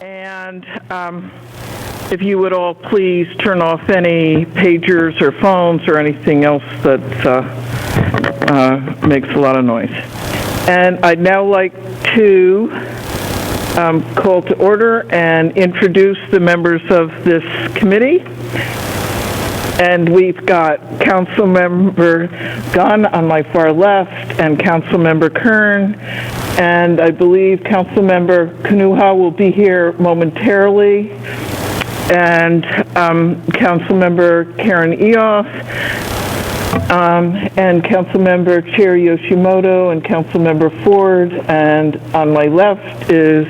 And if you would all please turn off any pagers or phones or anything else that makes a lot of noise. And I'd now like to call to order and introduce the members of this committee. And we've got Councilmember Gunn on my far left and Councilmember Kern. And I believe Councilmember Kanuha will be here momentarily. And Councilmember Karen Eoff, and Councilmember Chair Yoshimoto and Councilmember Ford. And on my left is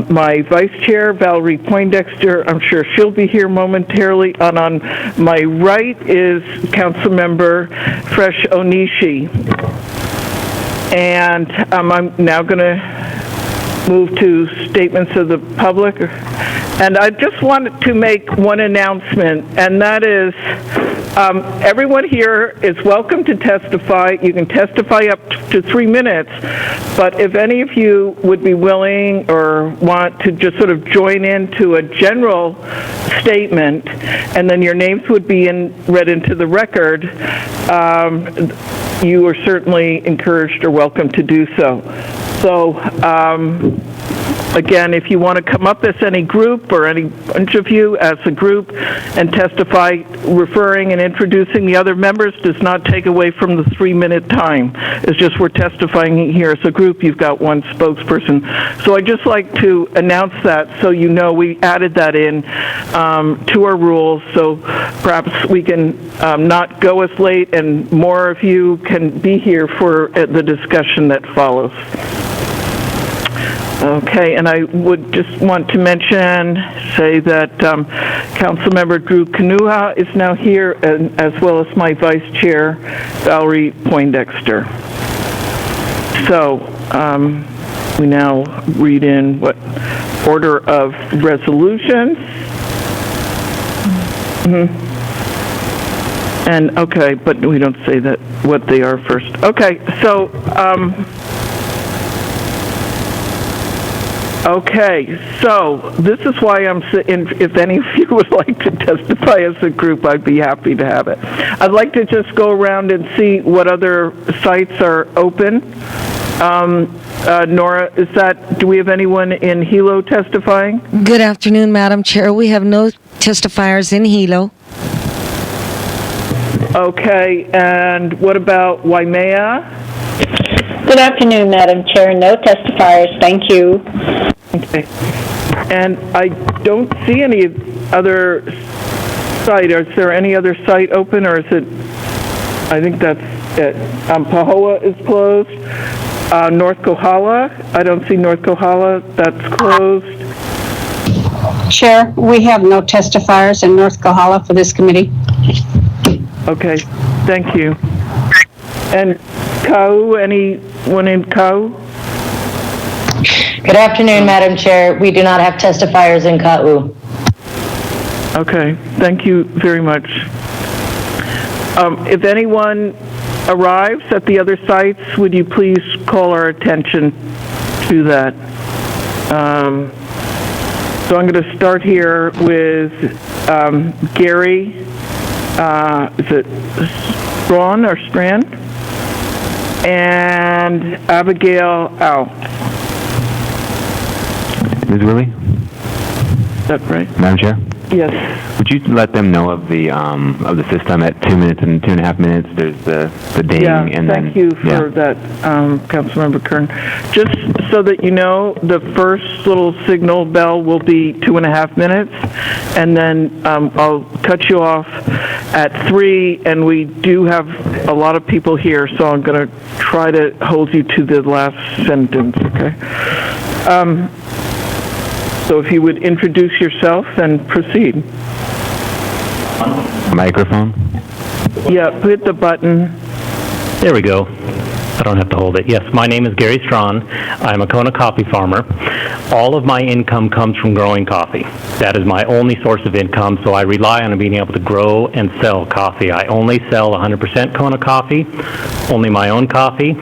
my Vice Chair, Valerie Poindexter. I'm sure she'll be here momentarily. And on my right is Councilmember Fresh Onishi. And I'm now going to move to statements of the public. And I just wanted to make one announcement, and that is everyone here is welcome to testify. You can testify up to 3 minutes, but if any of you would be willing or want to just sort of join into a general statement, and then your names would be read into the record, you are certainly encouraged or welcome to do so. So, again, if you want to come up as any group or any bunch of you as a group and testify, referring and introducing the other members does not take away from the 3-minute time. It's just we're testifying here as a group. You've got one spokesperson. So I'd just like to announce that so you know we added that in to our rules. So perhaps we can not go as late and more of you can be here for the discussion that follows. Okay, and I would just want to say that Councilmember Drew Kanuha is now here, as well as my Vice Chair, Valerie Poindexter. So we now read in what order of resolutions. And okay, but we don't say that what they are first. Okay, so. Okay, so this is why if any of you would like to testify as a group, I'd be happy to have it. I'd like to just go around and see what other sites are open. Nora, do we have anyone in Hilo testifying? Good afternoon, Madam Chair. We have no testifiers in Hilo. Okay, and what about Waimea? Good afternoon, Madam Chair. No testifiers. Thank you. Okay. And I don't see any other site. Is there any other site open, or is it? I think that's it. Pahoa is closed. North Kohala. I don't see North Kohala. That's closed. Chair, we have no testifiers in North Kohala for this committee. Okay. Thank you. And Kau, anyone in Kau? Good afternoon, Madam Chair. We do not have testifiers in Kau. Okay, thank you very much. If anyone arrives at the other sites, would you please call our attention to that? So I'm going to start here with Gary. Is it Strawn or Strand? And Abigail Au. Ms. Willie? Is that right? Madam Chair? Yes. Would you let them know of the system at 2 minutes and 2.5 minutes? There's the ding and then... Thank you for that, Councilmember Kern. Just so that you know, the first little signal bell will be 2.5 minutes, and then I'll cut you off at 3, and we do have a lot of people here, so I'm going to try to hold you to the last sentence, okay? So if you would introduce yourself and proceed. Microphone? Yeah, hit the button. There we go. I don't have to hold it. Yes, my name is Gary Strawn. I'm a Kona coffee farmer. All of my income comes from growing coffee. That is my only source of income, so I rely on being able to grow and sell coffee. I only sell 100% Kona coffee, only my own coffee.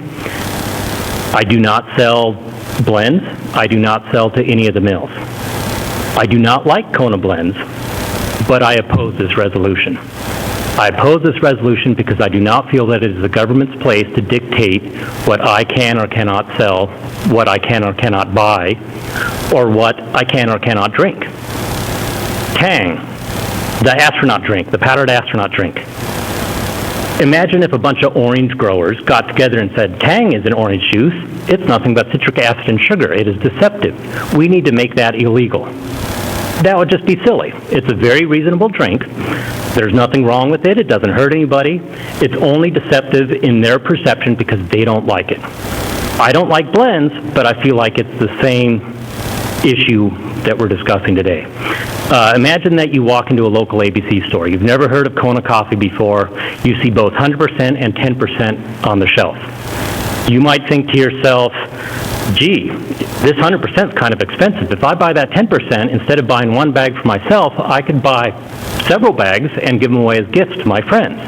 I do not sell blends. I do not sell to any of the mills. I do not like Kona blends, but I oppose this resolution. I oppose this resolution because I do not feel that it is the government's place to dictate what I can or cannot sell, what I can or cannot buy, or what I can or cannot drink. Tang, the astronaut drink, the powdered astronaut drink. Imagine if a bunch of orange growers got together and said, Tang is an orange juice. It's nothing but citric acid and sugar. It is deceptive. We need to make that illegal. That would just be silly. It's a very reasonable drink. There's nothing wrong with it. It doesn't hurt anybody. It's only deceptive in their perception because they don't like it. I don't like blends, but I feel like it's the same issue that we're discussing today. Imagine that you walk into a local ABC store. You've never heard of Kona coffee before. You see both 100% and 10% on the shelf. You might think to yourself, gee, this 100% is kind of expensive. If I buy that 10%, instead of buying one bag for myself, I could buy several bags and give them away as gifts to my friends.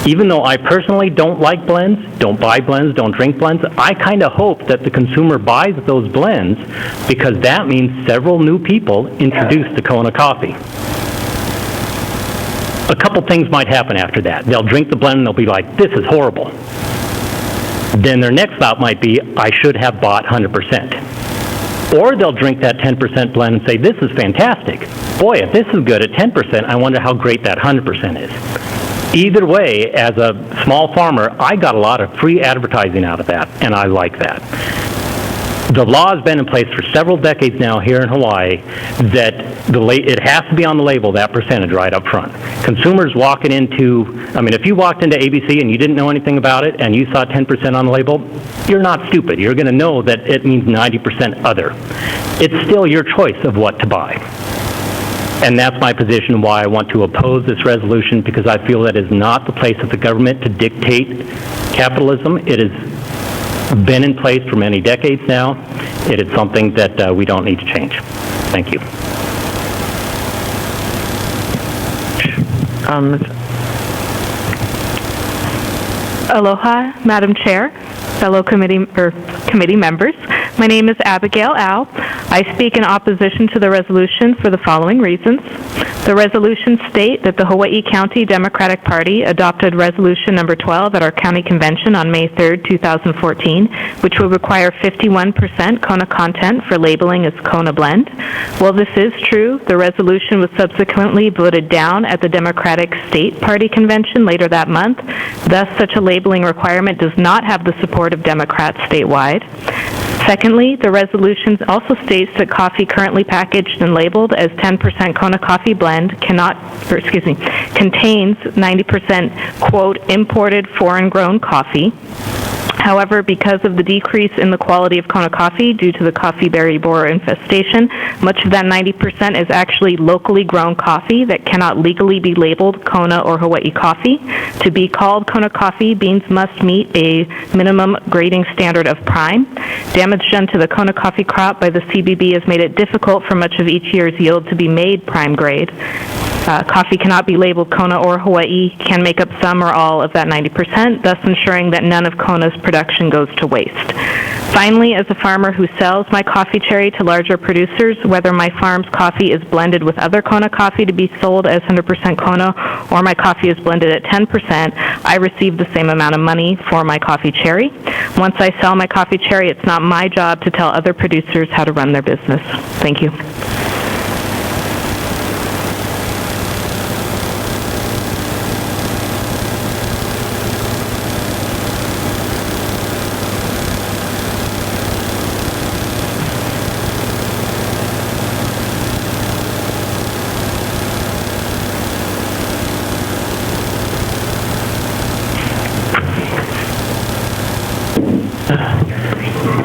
Even though I personally don't like blends, don't buy blends, don't drink blends, I kind of hope that the consumer buys those blends because that means several new people introduced to Kona coffee. A couple things might happen after that. They'll drink the blend and they'll be like, this is horrible. Then their next thought might be, I should have bought 100%. Or they'll drink that 10% blend and say, this is fantastic. Boy, if this is good at 10%, I wonder how great that 100% is. Either way, as a small farmer, I got a lot of free advertising out of that, and I like that. The law has been in place for several decades now here in Hawaii that it has to be on the label, that percentage right up front. Consumers walking into, if you walked into ABC and you didn't know anything about it and you saw 10% on the label, you're not stupid. You're going to know that it means 90% other. It's still your choice of what to buy. And that's my position why I want to oppose this resolution, because I feel that is not the place of the government to dictate capitalism. It has been in place for many decades now. It is something that we don't need to change. Thank you. Aloha, Madam Chair, fellow committee members. My name is Abigail Au. I speak in opposition to the resolution for the following reasons. The resolutions state that the Hawaii County Democratic Party adopted resolution number 12 at our county convention on May 3rd, 2014, which would require 51% Kona content for labeling as Kona blend. While this is true, the resolution was subsequently voted down at the Democratic State Party convention later that month. Thus, such a labeling requirement does not have the support of Democrats statewide. Secondly, the resolution also states that coffee currently packaged and labeled as 10% Kona coffee blend contains 90%, quote, imported foreign-grown coffee. However, because of the decrease in the quality of Kona coffee due to the coffee berry borer infestation, much of that 90% is actually locally grown coffee that cannot legally be labeled Kona or Hawaii coffee. To be called Kona coffee, beans must meet a minimum grading standard of prime. Damage done to the Kona coffee crop by the CBB has made it difficult for much of each year's yield to be made prime grade. Coffee cannot be labeled Kona or Hawaii, can make up some or all of that 90%, thus ensuring that none of Kona's production goes to waste. Finally, as a farmer who sells my coffee cherry to larger producers, whether my farm's coffee is blended with other Kona coffee to be sold as 100% Kona or my coffee is blended at 10%, I receive the same amount of money for my coffee cherry. Once I sell my coffee cherry, it's not my job to tell other producers how to run their business. Thank you.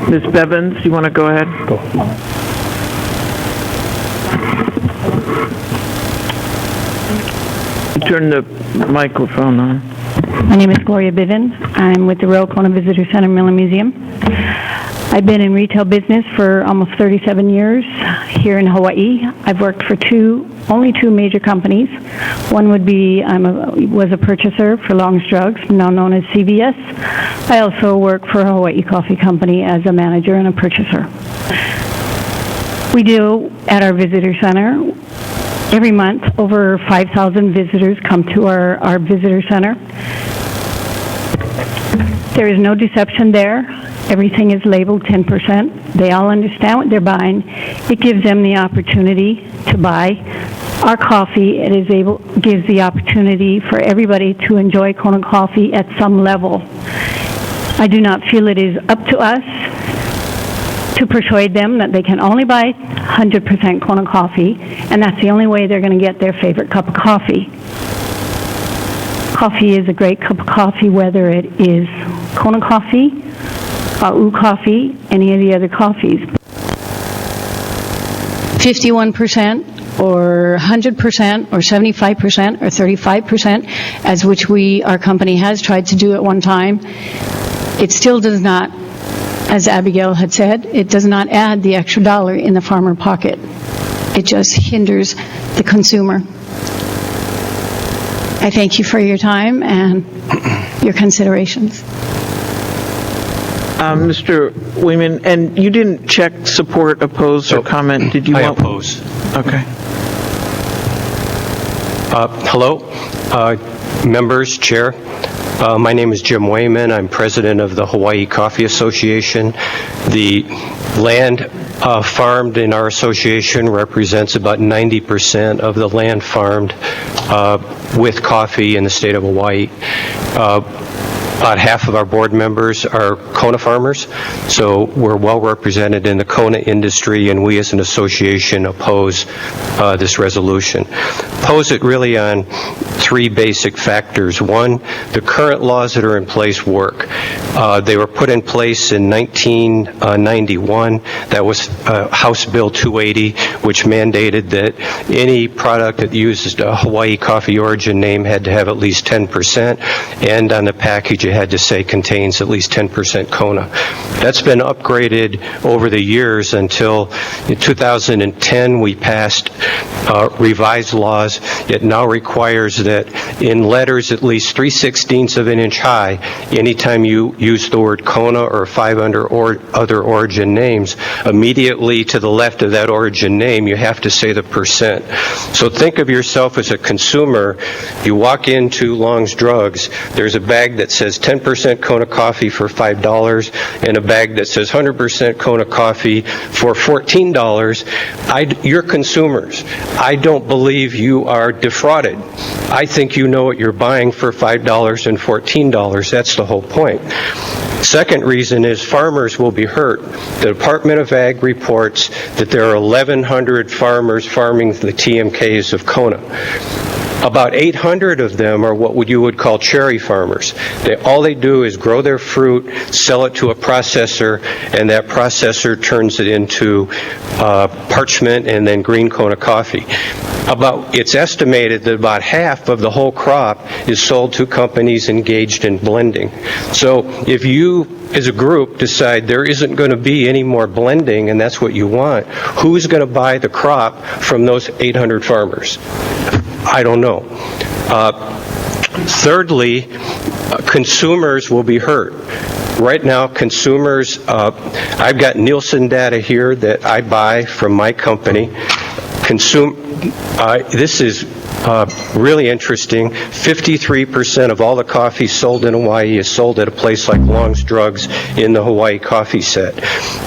Ms. Bevins, you want to go ahead? Go. Turn the microphone on. My name is Gloria Bivens. I'm with the Royal Kona Visitor Center Mill and Museum. I've been in retail business for almost 37 years here in Hawaii. I've worked for only two major companies. One would be, was a purchaser for Long's Drugs, now known as CVS. I also work for a Hawaii Coffee Company as a manager and a purchaser. We do at our visitor center. Every month, over 5,000 visitors come to our visitor center. There is no deception there. Everything is labeled 10%. They all understand what they're buying. It gives them the opportunity to buy our coffee. Gives the opportunity for everybody to enjoy Kona coffee at some level. I do not feel it is up to us to persuade them that they can only buy 100% Kona coffee, and that's the only way they're going to get their favorite cup of coffee. Coffee is a great cup of coffee, whether it is Kona coffee, A'u coffee, any of the other coffees. 51% or 100% or 75% or 35%, as which our company has tried to do at one time, it still does not, as Abigail had said, it does not add the extra dollar in the farmer pocket. It just hinders the consumer. I thank you for your time and your considerations. Mr. Wayman, and you didn't check support, oppose, or comment, did you? I oppose. Okay. Hello, members, Chair. My name is Jim Wayman. I'm president of the Hawaii Coffee Association. The land farmed in our association represents about 90% of the land farmed with coffee in the state of Hawaii. About half of our board members are Kona farmers, so we're well represented in the Kona industry, and we as an association oppose this resolution. Oppose it really on three basic factors. One, the current laws that are in place work. They were put in place in 1991. That was House Bill 280, which mandated that any product that uses a Hawaii coffee origin name had to have at least 10%, and on the package it had to say contains at least 10% Kona. That's been upgraded over the years until in 2010 we passed revised laws. It now requires that in letters at least 3/16 of an inch high, anytime you use the word Kona or 5 other origin names, immediately to the left of that origin name you have to say the percent. So think of yourself as a consumer. You walk into Long's Drugs, there's a bag that says 10% Kona coffee for $5 and a bag that says 100% Kona coffee for $14. You're consumers. I don't believe you are defrauded. I think you know what you're buying for $5 and $14. That's the whole point. Second reason is farmers will be hurt. The Department of Ag reports that there are 1,100 farmers farming the TMKs of Kona. About 800 of them are what you would call cherry farmers. All they do is grow their fruit, sell it to a processor, and that processor turns it into parchment and then green Kona coffee. It's estimated that about half of the whole crop is sold to companies engaged in blending. So if you as a group decide there isn't going to be any more blending and that's what you want, who's going to buy the crop from those 800 farmers? I don't know. Thirdly, consumers will be hurt. Right now, consumers, I've got Nielsen data here that I buy from my company. This is really interesting. 53% of all the coffee sold in Hawaii is sold at a place like Long's Drugs in the Hawaii coffee set.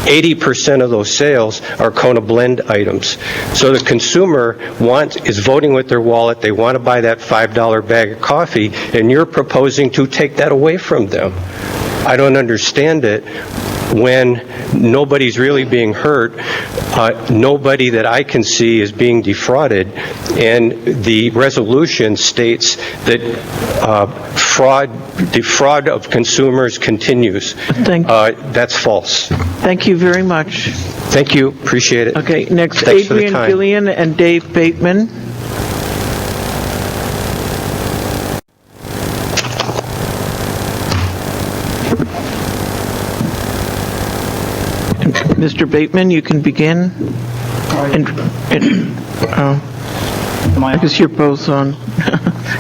80% of those sales are Kona blend items. So the consumer is voting with their wallet. They want to buy that $5 bag of coffee, and you're proposing to take that away from them. I don't understand it. When nobody's really being hurt, nobody that I can see is being defrauded, and the resolution states that defraud of consumers continues. That's false. Thank you very much. Thank you. Appreciate it. Okay, next, Thanks Adrian Gillian and Dave Bateman. Mr. Bateman, you can begin. I guess you're both on.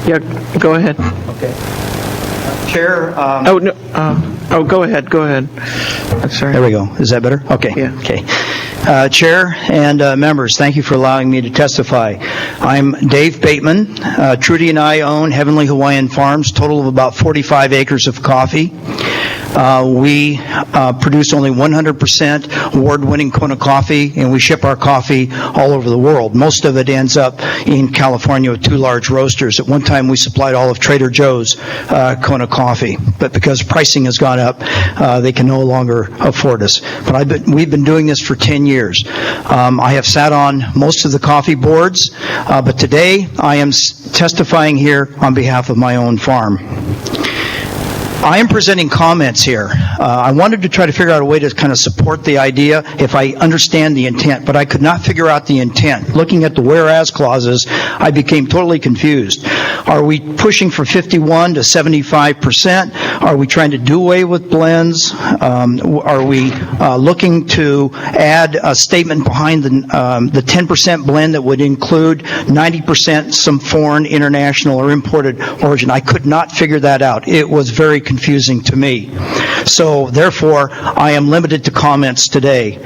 Yeah, go ahead. Okay. Chair. Go ahead. I'm sorry. There we go. Is that better? Okay. Yeah. Okay. Chair and members, thank you for allowing me to testify. I'm Dave Bateman. Trudy and I own Heavenly Hawaiian Farms, total of about 45 acres of coffee. We produce only 100% award-winning Kona coffee, and we ship our coffee all over the world. Most of it ends up in California with 2 large roasters. At one time, we supplied all of Trader Joe's Kona coffee, but because pricing has gone up, they can no longer afford us. But we've been doing this for 10 years. I have sat on most of the coffee boards, but today I am testifying here on behalf of my own farm. I am presenting comments here. I wanted to try to figure out a way to kind of support the idea if I understand the intent, but I could not figure out the intent. Looking at the whereas clauses, I became totally confused. Are we pushing for 51 to 75%? Are we trying to do away with blends? Are we looking to add a statement behind the 10% blend that would include 90% some foreign, international, or imported origin? I could not figure that out. It was very confusing to me. So therefore, I am limited to comments today.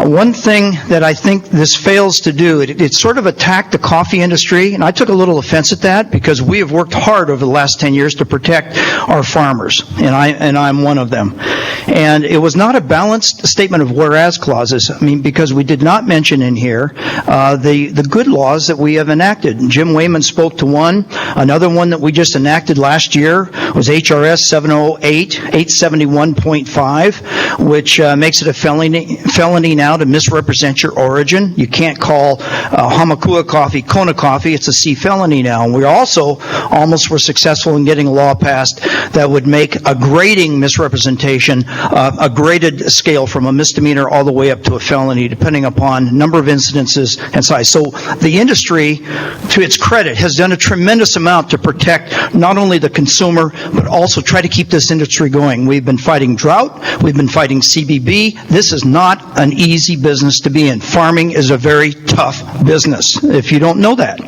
One thing that I think this fails to do, it sort of attacked the coffee industry, and I took a little offense at that because we have worked hard over the last 10 years to protect our farmers, and I'm one of them. And it was not a balanced statement of whereas clauses. I mean, because we did not mention in here the good laws that we have enacted. Jim Wayman spoke to one. Another one that we just enacted last year was HRS 708-871.5, which makes it a felony now to misrepresent your origin. You can't call Hamakua coffee Kona coffee. It's a C felony now. And we also almost were successful in getting a law passed that would make a grading misrepresentation a graded scale from a misdemeanor all the way up to a felony, depending upon number of incidences and size. So the industry, to its credit, has done a tremendous amount to protect not only the consumer, but also try to keep this industry going. We've been fighting drought. We've been fighting CBB. This is not an easy business to be in. Farming is a very tough business, if you don't know that.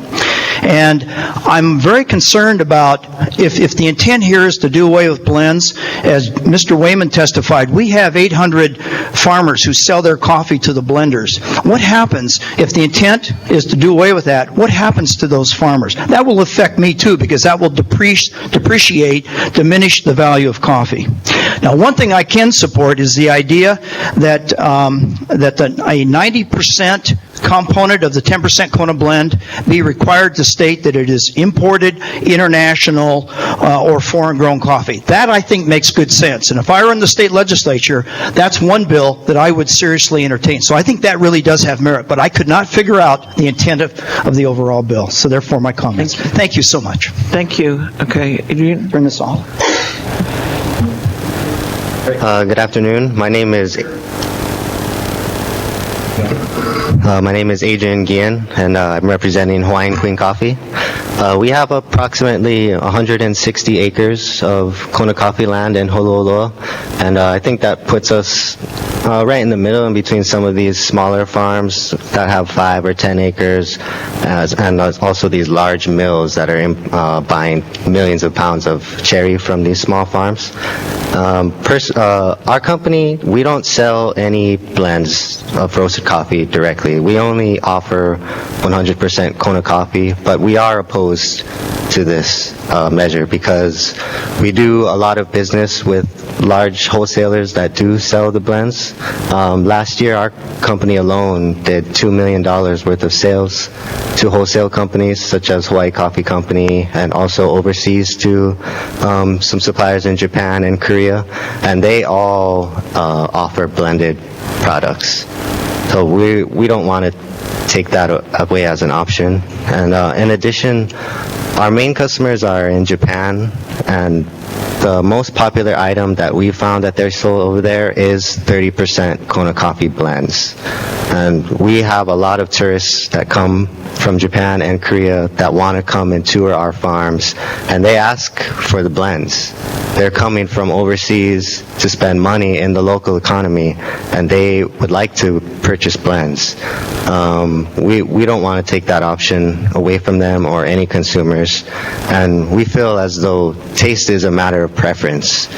And I'm very concerned about if the intent here is to do away with blends. As Mr. Wayman testified, we have 800 farmers who sell their coffee to the blenders. What happens if the intent is to do away with that? What happens to those farmers? That will affect me too, because that will diminish the value of coffee. Now, one thing I can support is the idea that a 90% component of the 10% Kona blend be required to state that it is imported, international, or foreign-grown coffee. That, I think, makes good sense. And if I were in the state legislature, that's one bill that I would seriously entertain. So I think that really does have merit, but I could not figure out the intent of the overall bill. So therefore, my comments. Thank you so much. Thank you. Okay, Adrian? Turn this off. Good afternoon. My name is Adrian Guillen, and I'm representing Hawaiian Queen Coffee. We have approximately 160 acres of Kona coffee land in Holualoa, and I think that puts us right in the middle in between some of these smaller farms that have 5 or 10 acres, and also these large mills that are buying millions of pounds of cherry from these small farms. Our company, we don't sell any blends of roasted coffee directly. We only offer 100% Kona coffee, but we are opposed to this measure because we do a lot of business with large wholesalers that do sell the blends. Last year, our company alone did $2 million worth of sales to wholesale companies such as Hawaii Coffee Company, and also overseas to some suppliers in Japan and Korea, and they all offer blended products. So we don't want to take that away as an option. And in addition, our main customers are in Japan, and the most popular item that we found that they're sold over there is 30% Kona coffee blends. And we have a lot of tourists that come from Japan and Korea that want to come and tour our farms, and they ask for the blends. They're coming from overseas to spend money in the local economy, and they would like to purchase blends. We don't want to take that option away from them or any consumers, and we feel as though taste is a matter of preference.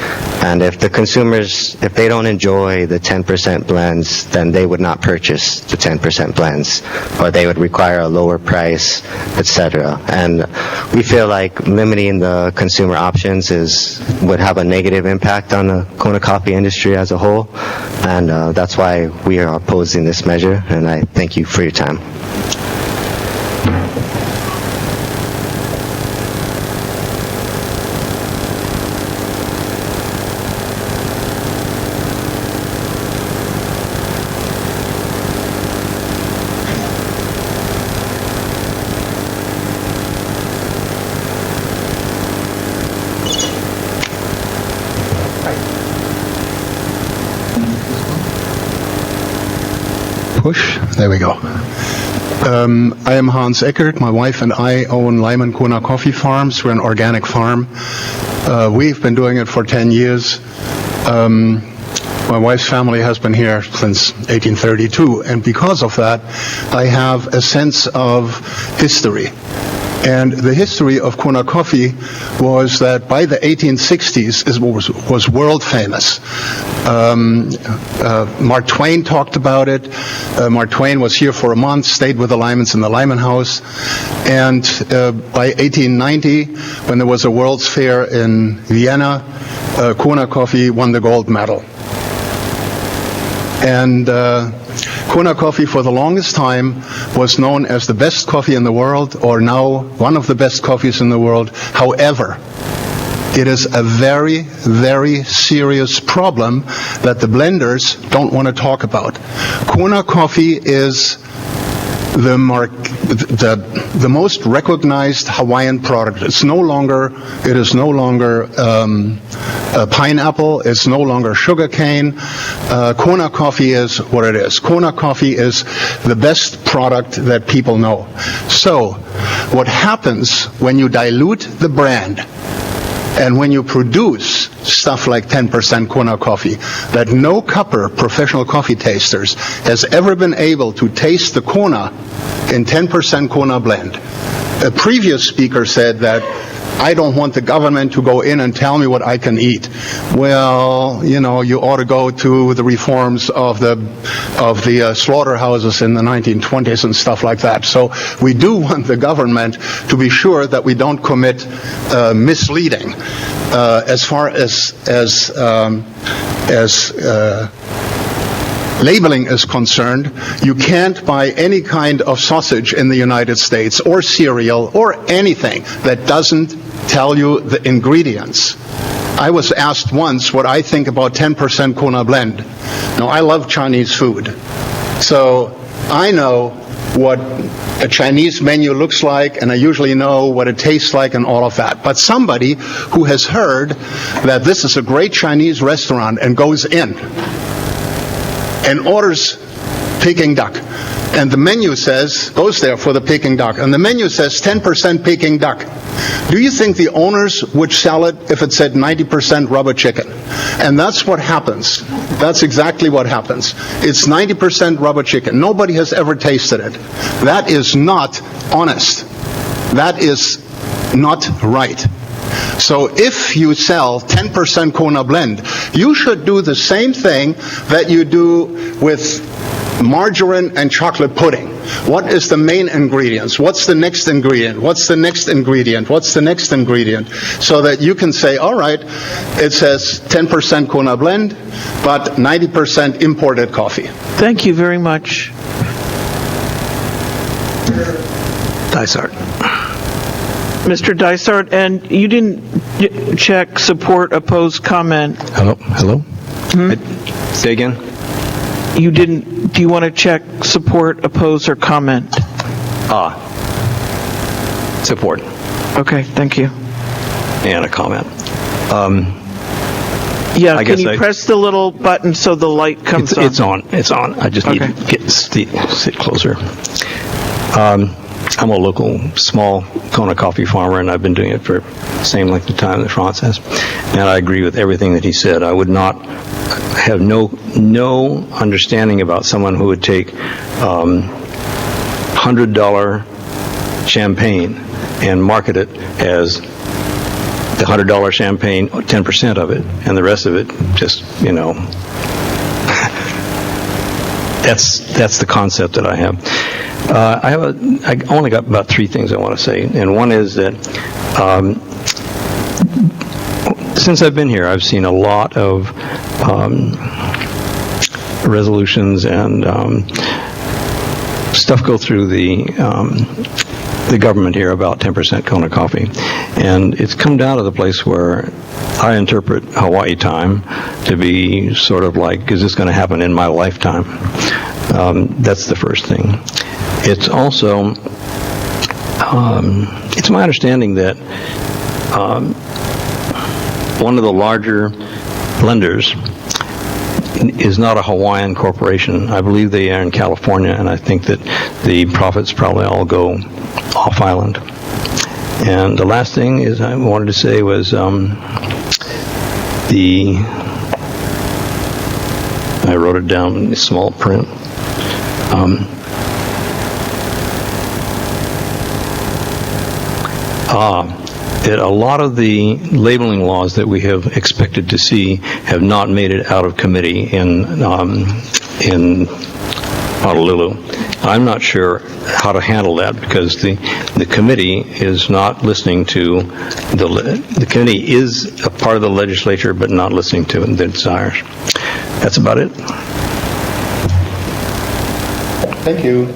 And if the consumers, if they don't enjoy the 10% blends, then they would not purchase. purchase the 10% blends, or they would require a lower price, etc. And we feel like limiting the consumer options would have a negative impact on the Kona coffee industry as a whole, and that's why we are opposing this measure, and I thank you for your time. Push. There we go. I am Hans Eckert. My wife and I own Lyman Kona Coffee Farms. We're an organic farm. We've been doing it for 10 years. My wife's family has been here since 1832, and because of that, I have a sense of history. And the history of Kona coffee was that by the 1860s it was world famous. Mark Twain talked about it. Mark Twain was here for a month, stayed with the Lymans in the Lyman House. And by 1890, when there was a World's Fair in Vienna, Kona coffee won the gold medal. And Kona coffee for the longest time was known as the best coffee in the world, or now one of the best coffees in the world. However, it is a very, very serious problem that the blenders don't want to talk about. Kona coffee is the most recognized Hawaiian product. It is no longer pineapple. It's no longer sugarcane. Kona coffee is what it is. Kona coffee is the best product that people know. So, what happens when you dilute the brand and when you produce stuff like 10% Kona coffee that no cupper, professional coffee tasters, has ever been able to taste the Kona in 10% Kona blend? A previous speaker said that I don't want the government to go in and tell me what I can eat. Well, you know, you ought to go to the reforms of the slaughterhouses in the 1920s and stuff like that. So we do want the government to be sure that we don't commit misleading as far as labeling is concerned. You can't buy any kind of sausage in the United States or cereal or anything that doesn't tell you the ingredients. I was asked once what I think about 10% Kona blend. Now, I love Chinese food, so I know what a Chinese menu looks like, and I usually know what it tastes like and all of that. But somebody who has heard that this is a great Chinese restaurant and goes in and orders Peking duck, and the menu goes there for the Peking duck, and the menu says 10% Peking duck. Do you think the owners would sell it if it said 90% rubber chicken? And that's what happens. That's exactly what happens. It's 90% rubber chicken. Nobody has ever tasted it. That is not honest. That is not right. So if you sell 10% Kona blend, you should do the same thing that you do with margarine and chocolate pudding. What is the main ingredients? What's the next ingredient? What's the next ingredient? What's the next ingredient? So that you can say, all right, it says 10% Kona blend, but 90% imported coffee. Thank you very much. Dysart. Mr. Dysart, and you didn't check support, oppose, comment. Hello? Say again? You didn't, do you want to check support, oppose, or comment? Support. Okay, thank you. And a comment. Yeah, can you press the little button so the light comes on? It's on. I just need to sit closer. I'm a local small Kona coffee farmer, and I've been doing it for the same length of time that Franz has. And I agree with everything that he said. I would not have no understanding about someone who would take $100 champagne and market it as the $100 champagne, 10% of it, and the rest of it just, that's the concept that I have. I only got about 3 things I want to say, and one is that since I've been here, I've seen a lot of resolutions and stuff go through the government here about 10% Kona coffee, and it's come down to the place where I interpret Hawaii time to be sort of like, is this going to happen in my lifetime? That's the first thing. It's also, it's my understanding that one of the larger blenders is not a Hawaiian corporation. I believe they are in California, and I think that the profits probably all go off island. And the last thing is I wanted to say was I wrote it down in small print. That a lot of the labeling laws that we have expected to see have not made it out of committee in Honolulu. I'm not sure how to handle that because the committee is not listening to the committee is a part of the legislature but not listening to their desires. That's about it. Thank you.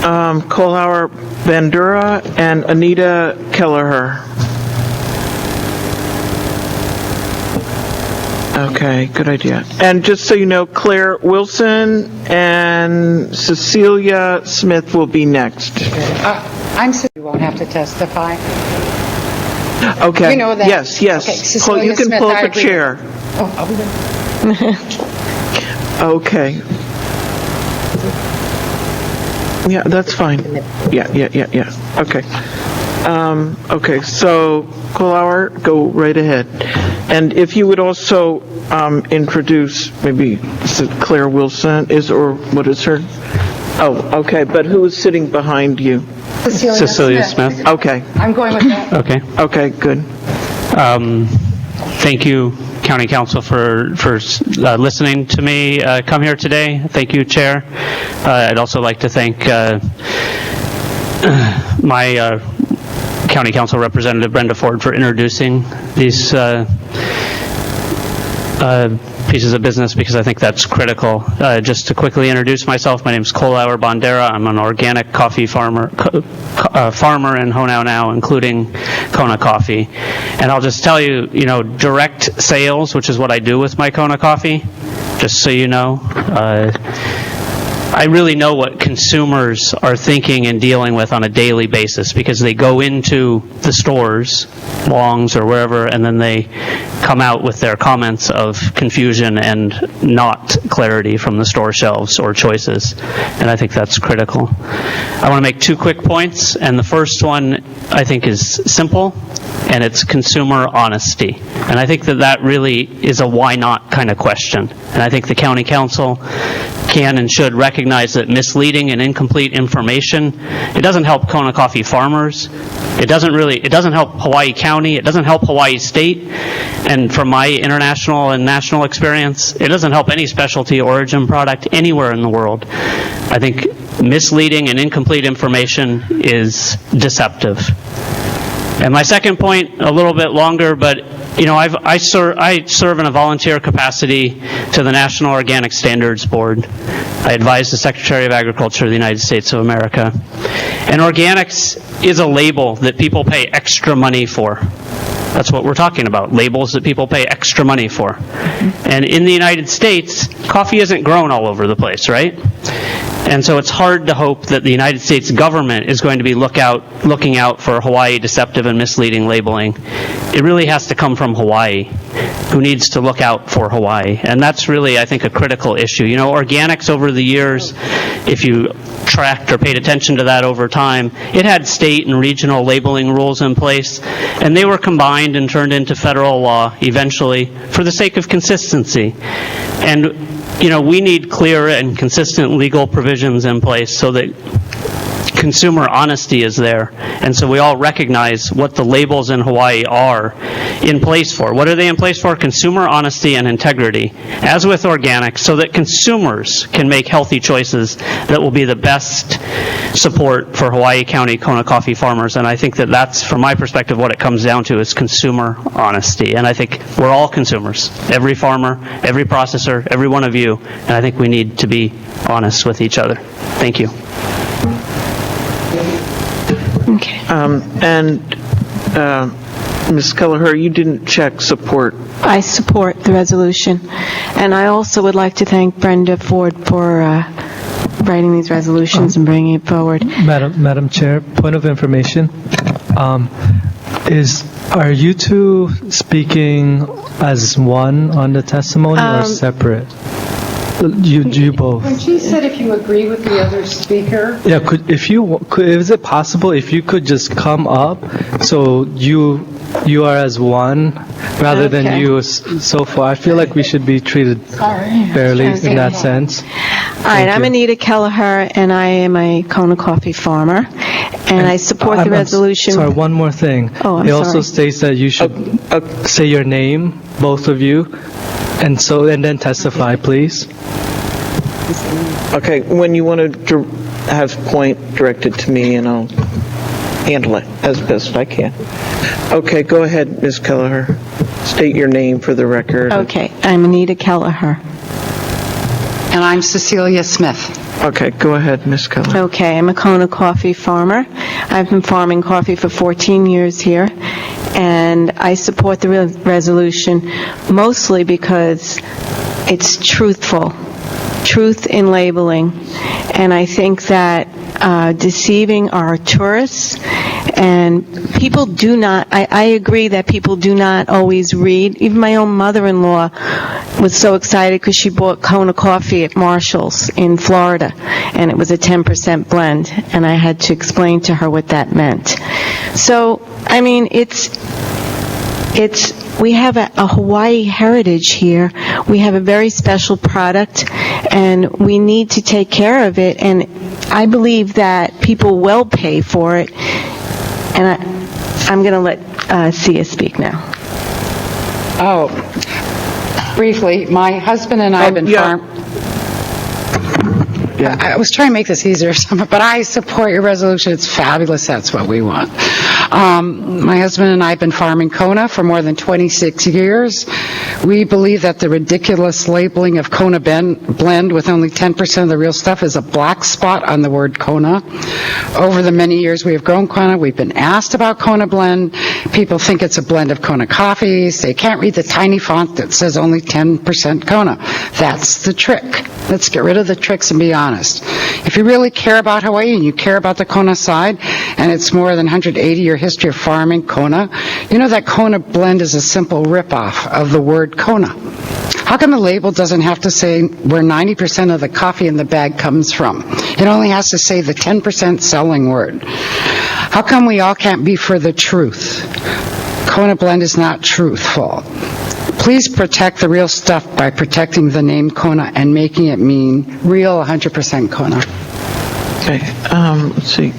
Kohlhauer Bandura and Anita Kelleher. Okay, good idea. And just so you know, Claire Wilson and Cecilia Smith will be next. I'm sorry, you won't have to testify. Okay. You know that. Yes. Okay, Cecilia You can Smith, pull I up a agree. chair. Okay. Yeah, that's fine. Yeah. Okay. Okay, so Kohlhauer, go right ahead. And if you would also introduce maybe Claire Wilson or what is her? Oh, okay, but who is sitting behind you? Cecilia Smith. Okay. I'm going with that. Okay. Okay, good. Thank you, County Council, for listening to me come here today. Thank you, Chair. I'd also like to thank my County Council Representative Brenda Ford for introducing these pieces of business because I think that's critical. Just to quickly introduce myself, my name is Kohlhauer Bandera. I'm an organic coffee farmer in Honau now, including Kona coffee. And I'll just tell you, direct sales, which is what I do with my Kona coffee, just so you know, I really know what consumers are thinking and dealing with on a daily basis because they go into the stores, Long's or wherever, and then they come out with their comments of confusion and not clarity from the store shelves or choices. And I think that's critical. I want to make 2 quick points, and the first one I think is simple, and it's consumer honesty. And I think that really is a why not kind of question. And I think the County Council can and should recognize that misleading and incomplete information, it doesn't help Kona coffee farmers. It doesn't help Hawaii County. It doesn't help Hawaii State. And from my international and national experience, it doesn't help any specialty origin product anywhere in the world. I think misleading and incomplete information is deceptive. And my second point, a little bit longer, but I serve in a volunteer capacity to the National Organic Standards Board. I advise the Secretary of Agriculture of the United States of America. And organics is a label that people pay extra money for. That's what we're talking about, labels that people pay extra money for. And in the United States, coffee isn't grown all over the place, right? And so it's hard to hope that the United States government is going to be looking out for Hawaii deceptive and misleading labeling. It really has to come from Hawaii, who needs to look out for Hawaii. And that's really, I think, a critical issue. Organics over the years, if you tracked or paid attention to that over time, it had state and regional labeling rules in place, and they were combined and turned into federal law eventually for the sake of consistency. And we need clear and consistent legal provisions in place so that consumer honesty is there. And so we all recognize what the labels in Hawaii are in place for. What are they in place for? Consumer honesty and integrity, as with organic, so that consumers can make healthy choices that will be the best support for Hawaii County Kona coffee farmers. And I think that that's, from my perspective, what it comes down to is consumer honesty. And I think we're all consumers, every farmer, every processor, every one of you. And I think we need to be honest with each other. Thank you. Okay. Ms. Kelleher, you didn't check support. I support the resolution. And I also would like to thank Brenda Ford for writing these resolutions and bringing it forward. Madam Chair, point of information. Are you two speaking as one on the testimony or separate? You both. When she said if you agree with the other speaker. Yeah, is it possible if you could just come up so you are as one rather than you so far? I feel like we should be treated fairly in that sense. All right, I'm Anita Kelleher, and I am a Kona coffee farmer, and I support the resolution. Sorry, one more thing. Oh, it also states that you should say your name, both of you, and then testify, please. Okay, when you want to have point directed to me, and I'll handle it as best I can. Okay, go ahead, Ms. Kelleher. State your name for the record. Okay, I'm Anita Kelleher. And I'm Cecilia Smith. Okay, go ahead, Ms. Kelleher. Okay, I'm a Kona coffee farmer. I've been farming coffee for 14 years here, and I support the resolution mostly because it's truthful, truth in labeling, and I think that deceiving our tourists and people do not, I agree that people do not always read. Even my own mother-in-law was so excited because she bought Kona coffee at Marshall's in Florida, and it was a 10% blend, and I had to explain to her what that meant. So, I mean, we have a Hawaii heritage here. We have a very special product, and we need to take care of it, and I believe that people will pay for it, and I'm going to let Sia speak now. Oh, briefly, my husband and I have been farming. I was trying to make this easier, but I support your resolution. It's fabulous. That's what we want. My husband and I have been farming Kona for more than 26 years. We believe that the ridiculous labeling of Kona blend with only 10% of the real stuff is a black spot on the word Kona. Over the many years we have grown Kona, we've been asked about Kona blend. People think it's a blend of Kona coffees. They can't read the tiny font that says only 10% Kona. That's the trick. Let's get rid of the tricks and be honest. If you really care about Hawaii and you care about the Kona side, and it's more than 180-year history of farming Kona, you know that Kona blend is a simple ripoff of the word Kona. How come the label doesn't have to say where 90% of the coffee in the bag comes from? It only has to say the 10% selling word. How come we all can't be for the truth? Kona blend is not truthful. Please protect the real stuff by protecting the name Kona and making it mean real 100% Kona. Okay, let's see.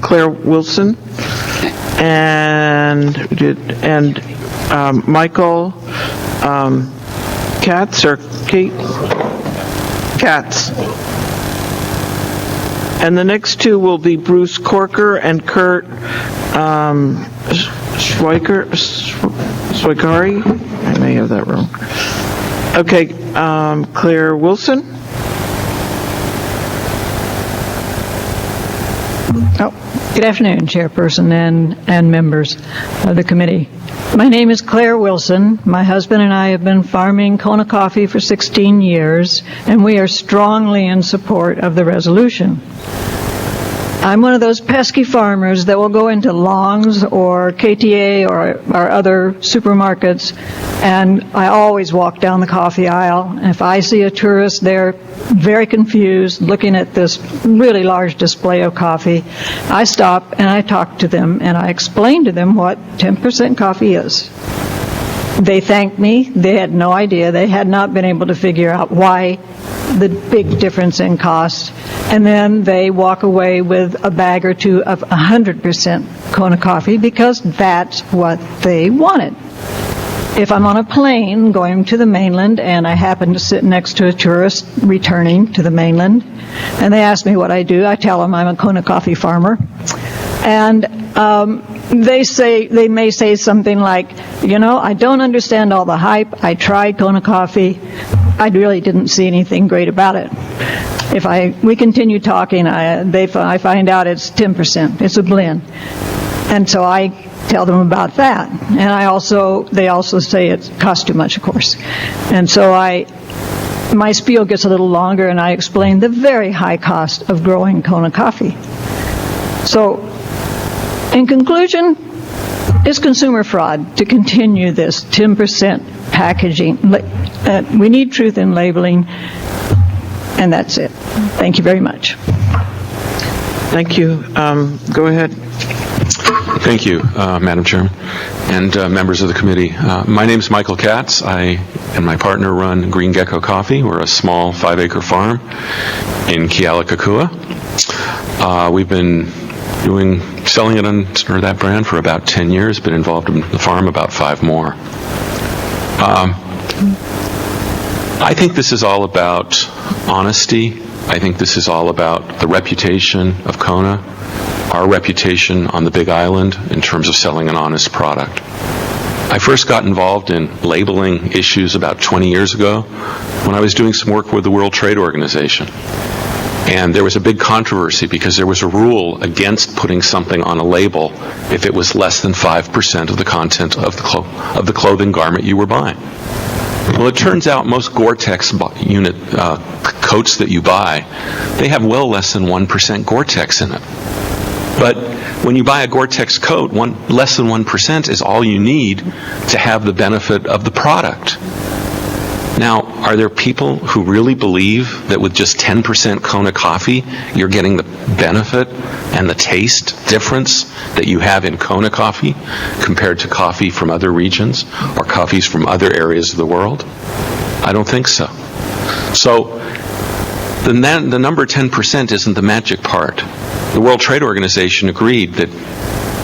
Claire Wilson and Michael Katz or Kate Katz. And the next two will be Bruce Corker and Kurt Swikari? I may have that wrong. Okay, Claire Wilson. Good afternoon, Chairperson and members of the committee. My name is Claire Wilson. My husband and I have been farming Kona coffee for 16 years, and we are strongly in support of the resolution. I'm one of those pesky farmers that will go into Long's or KTA or other supermarkets, and I always walk down the coffee aisle. And if I see a tourist there very confused looking at this really large display of coffee, I stop and I talk to them and I explain to them what 10% coffee is. They thanked me. They had no idea. They had not been able to figure out why the big difference in cost. And then they walk away with a bag or two of 100% Kona coffee because that's what they wanted. If I'm on a plane going to the mainland and I happen to sit next to a tourist returning to the mainland and they ask me what I do, I tell them I'm a Kona coffee farmer. And they may say something like, I don't understand all the hype. I tried Kona coffee. I really didn't see anything great about it. If we continue talking, I find out it's 10%. It's a blend. And so I tell them about that. And they also say it costs too much, of course. And so my spiel gets a little longer, and I explain the very high cost of growing Kona coffee. So, in conclusion, it's consumer fraud to continue this 10% packaging. We need truth in labeling, and that's it. Thank you very much. Thank you. Go ahead. Thank you, Madam Chairman, and members of the committee. My name is Michael Katz. I and my partner run Green Gecko Coffee. We're a small 5-acre farm in Kealakekua. We've been selling it under that brand for about 10 years, been involved in the farm about 5 more. I think this is all about honesty. I think this is all about the reputation of Kona, our reputation on the Big Island in terms of selling an honest product. I first got involved in labeling issues about 20 years ago when I was doing some work with the World Trade Organization. And there was a big controversy because there was a rule against putting something on a label if it was less than 5% of the content of the clothing garment you were buying. Well, it turns out most Gore-Tex coats that you buy, they have well less than 1% Gore-Tex in it. But when you buy a Gore-Tex coat, less than 1% is all you need to have the benefit of the product. Now, are there people who really believe that with just 10% Kona coffee, you're getting the benefit and the taste difference that you have in Kona coffee compared to coffee from other regions or coffees from other areas of the world? I don't think so. So the number 10% isn't the magic part. The World Trade Organization agreed that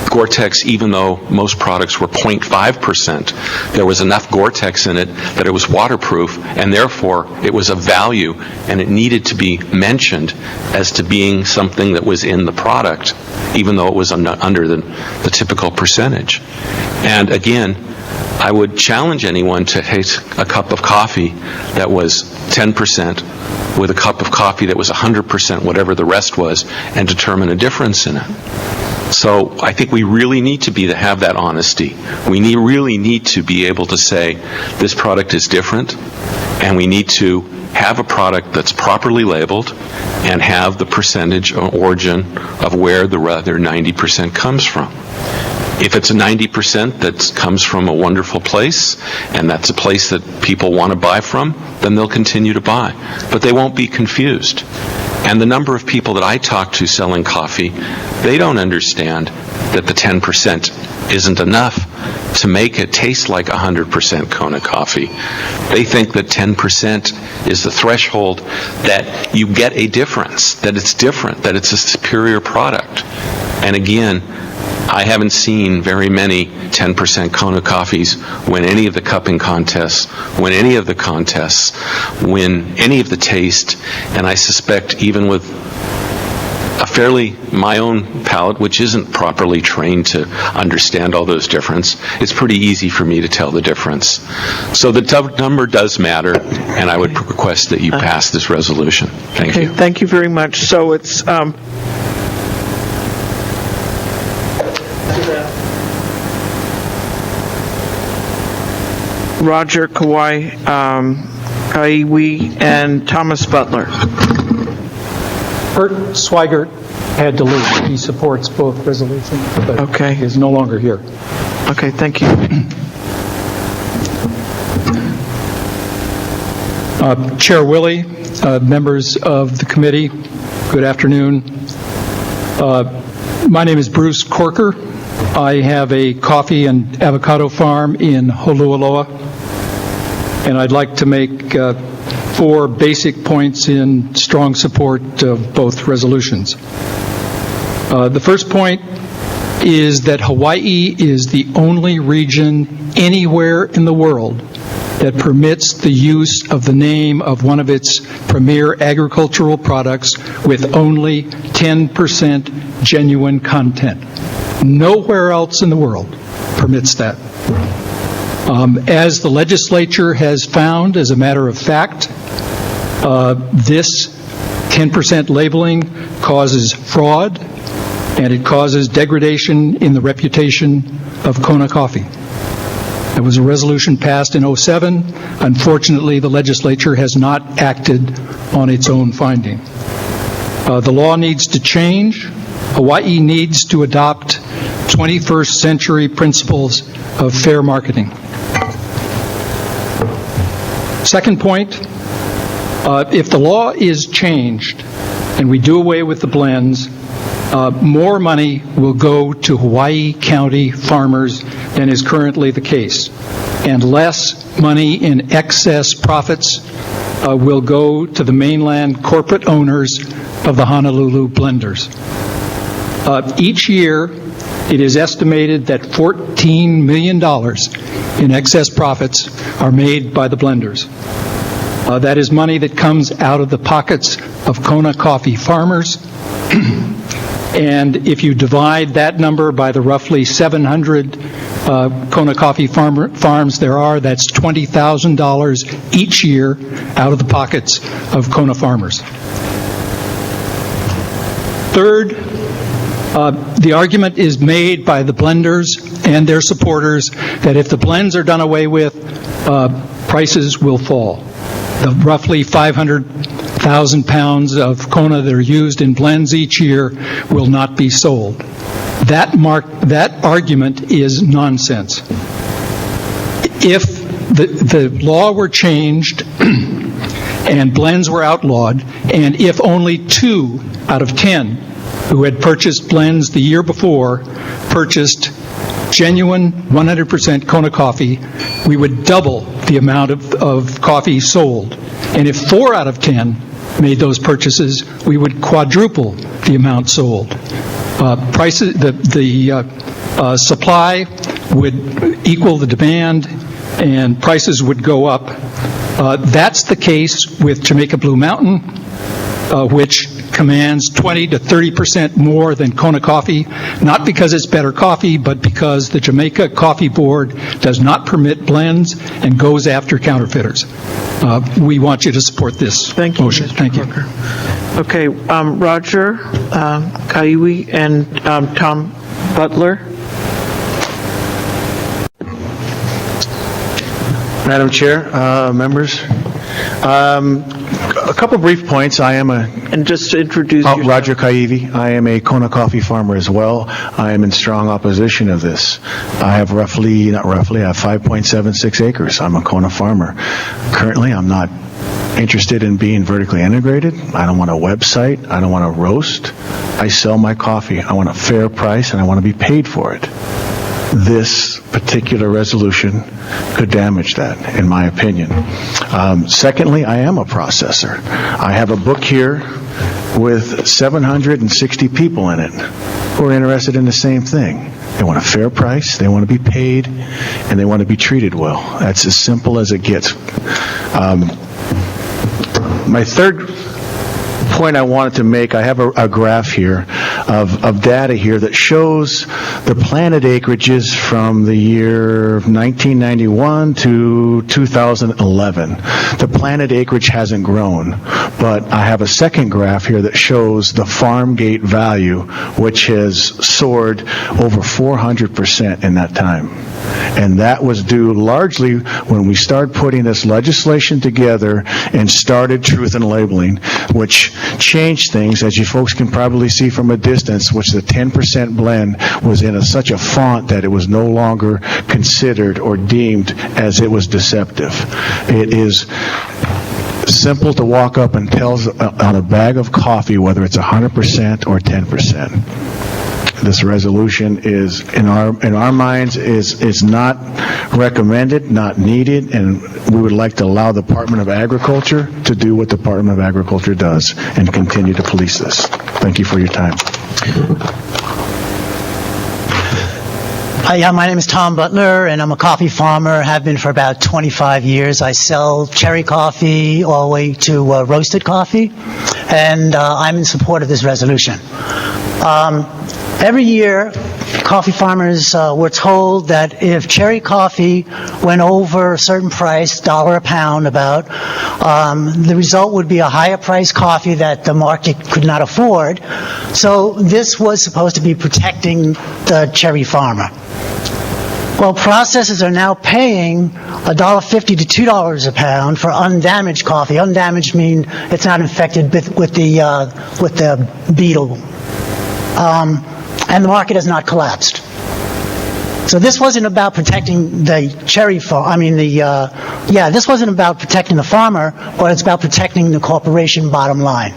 Gore-Tex, even though most products were 0.5%, there was enough Gore-Tex in it that it was waterproof, and therefore it was of value, and it needed to be mentioned as to being something that was in the product, even though it was under the typical percentage. And again, I would challenge anyone to taste a cup of coffee that was 10% with a cup of coffee that was 100%, whatever the rest was, and determine a difference in it. So I think we really need to have that honesty. We really need to be able to say this product is different, and we need to have a product that's properly labeled and have the percentage or origin of where the other 90% comes from. If it's a 90% that comes from a wonderful place, and that's a place that people want to buy from, then they'll continue to buy. But they won't be confused. And the number of people that I talk to selling coffee, they don't understand that the 10% isn't enough to make it taste like 100% Kona coffee. They think that 10% is the threshold that you get a difference, that it's different, that it's a superior product. And again, I haven't seen very many 10% Kona coffees win any of the cupping contests, win any of the contests, win any of the taste, and I suspect even with my own palate, which isn't properly trained to understand all those differences, it's pretty easy for me to tell the difference. So the number does matter, and I would request that you pass this resolution. Thank you. Thank you very much. So it's Roger Kawai, Kaiwi, and Thomas Butler. Bert Swigert had to leave. He supports both resolutions, but he is no longer here. Okay, thank you. Chair Willie, members of the committee, good afternoon. My name is Bruce Corker. I have a coffee and avocado farm in Holualoa, and I'd like to make 4 basic points in strong support of both resolutions. The first point is that Hawaii is the only region anywhere in the world that permits the use of the name of one of its premier agricultural products with only 10% genuine content. Nowhere else in the world permits that. As the legislature has found, as a matter of fact, this 10% labeling causes fraud, and it causes degradation in the reputation of Kona coffee. There was a resolution passed in 2007. Unfortunately, the legislature has not acted on its own finding. The law needs to change. Hawaii needs to adopt 21st century principles of fair marketing. Second point, if the law is changed and we do away with the blends, more money will go to Hawaii County farmers than is currently the case, and less money in excess profits will go to the mainland corporate owners of the Honolulu blenders. Each year, it is estimated that $14 million in excess profits are made by the blenders. That is money that comes out of the pockets of Kona coffee farmers. And if you divide that number by the roughly 700 Kona coffee farms there are, that's $20,000 each year out of the pockets of Kona farmers. Third, the argument is made by the blenders and their supporters that if the blends are done away with, prices will fall. The roughly 500,000 pounds of Kona that are used in blends each year will not be sold. That argument is nonsense. If the law were changed and blends were outlawed, and if only 2 out of 10 who had purchased blends the year before purchased genuine 100% Kona coffee, we would double the amount of coffee sold. And if 4 out of 10 made those purchases, we would quadruple the amount sold. Prices, the supply would equal the demand, and prices would go up. That's the case with Jamaica Blue Mountain, which commands 20 to 30% more than Kona coffee, not because it's better coffee, but because the Jamaica Coffee Board does not permit blends and goes after counterfeiters. We want you to support this motion. Thank you. Okay, Roger Kaiwi and Tom Butler. Madam Chair, members, a couple brief points. I am and just to introduce Roger Kaiwi. I am a Kona coffee farmer as well. I am in strong opposition of this. I have I have 5.76 acres. I'm a Kona farmer. Currently, I'm not interested in being vertically integrated. I don't want a website. I don't want to roast. I sell my coffee. I want a fair price, and I want to be paid for it. This particular resolution could damage that, in my opinion. Secondly, I am a processor. I have a book here with 760 people in it who are interested in the same thing. They want a fair price, they want to be paid, and they want to be treated well. That's as simple as it gets. My third point I wanted to make, I have a graph here of data here that shows the planted acreages from the year 1991 to 2011. The planted acreage hasn't grown, but I have a second graph here that shows the farm gate value, which has soared over 400% in that time. And that was due largely when we started putting this legislation together and started truth in labeling, which changed things, as you folks can probably see from a distance, which the 10% blend was in such a font that it was no longer considered or deemed as it was deceptive. It is simple to walk up and tell on a bag of coffee whether it's 100% or 10%. This resolution is, in our minds, is not recommended, not needed, and we would like to allow the Department of Agriculture to do what the Department of Agriculture does and continue to police this. Thank you for your time. Hi, my name is Tom Butler, and I'm a coffee farmer, have been for about 25 years. I sell cherry coffee all the way to roasted coffee, and I'm in support of this resolution. Every year, coffee farmers were told that if cherry coffee went over a certain price, $1 a pound about, the result would be a higher priced coffee that the market could not afford. So this was supposed to be protecting the cherry farmer. Well, processors are now paying $1.50 to $2 a pound for undamaged coffee. Undamaged means it's not infected with the beetle. And the market has not collapsed. So this wasn't about protecting the cherry farm. This wasn't about protecting the farmer, but it's about protecting the corporation bottom line.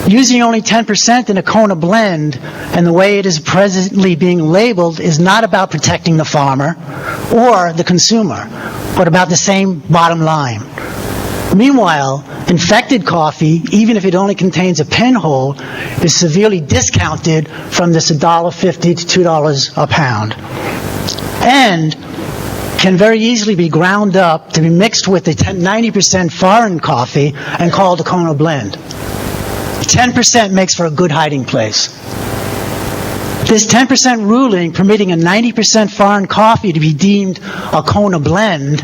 Using only 10% in a Kona blend and the way it is presently being labeled is not about protecting the farmer or the consumer, but about the same bottom line. Meanwhile, infected coffee, even if it only contains a pinhole, is severely discounted from this $1.50 to $2 a pound, and can very easily be ground up to be mixed with the 90% foreign coffee and called a Kona blend. 10% makes for a good hiding place. This 10% ruling permitting a 90% foreign coffee to be deemed a Kona blend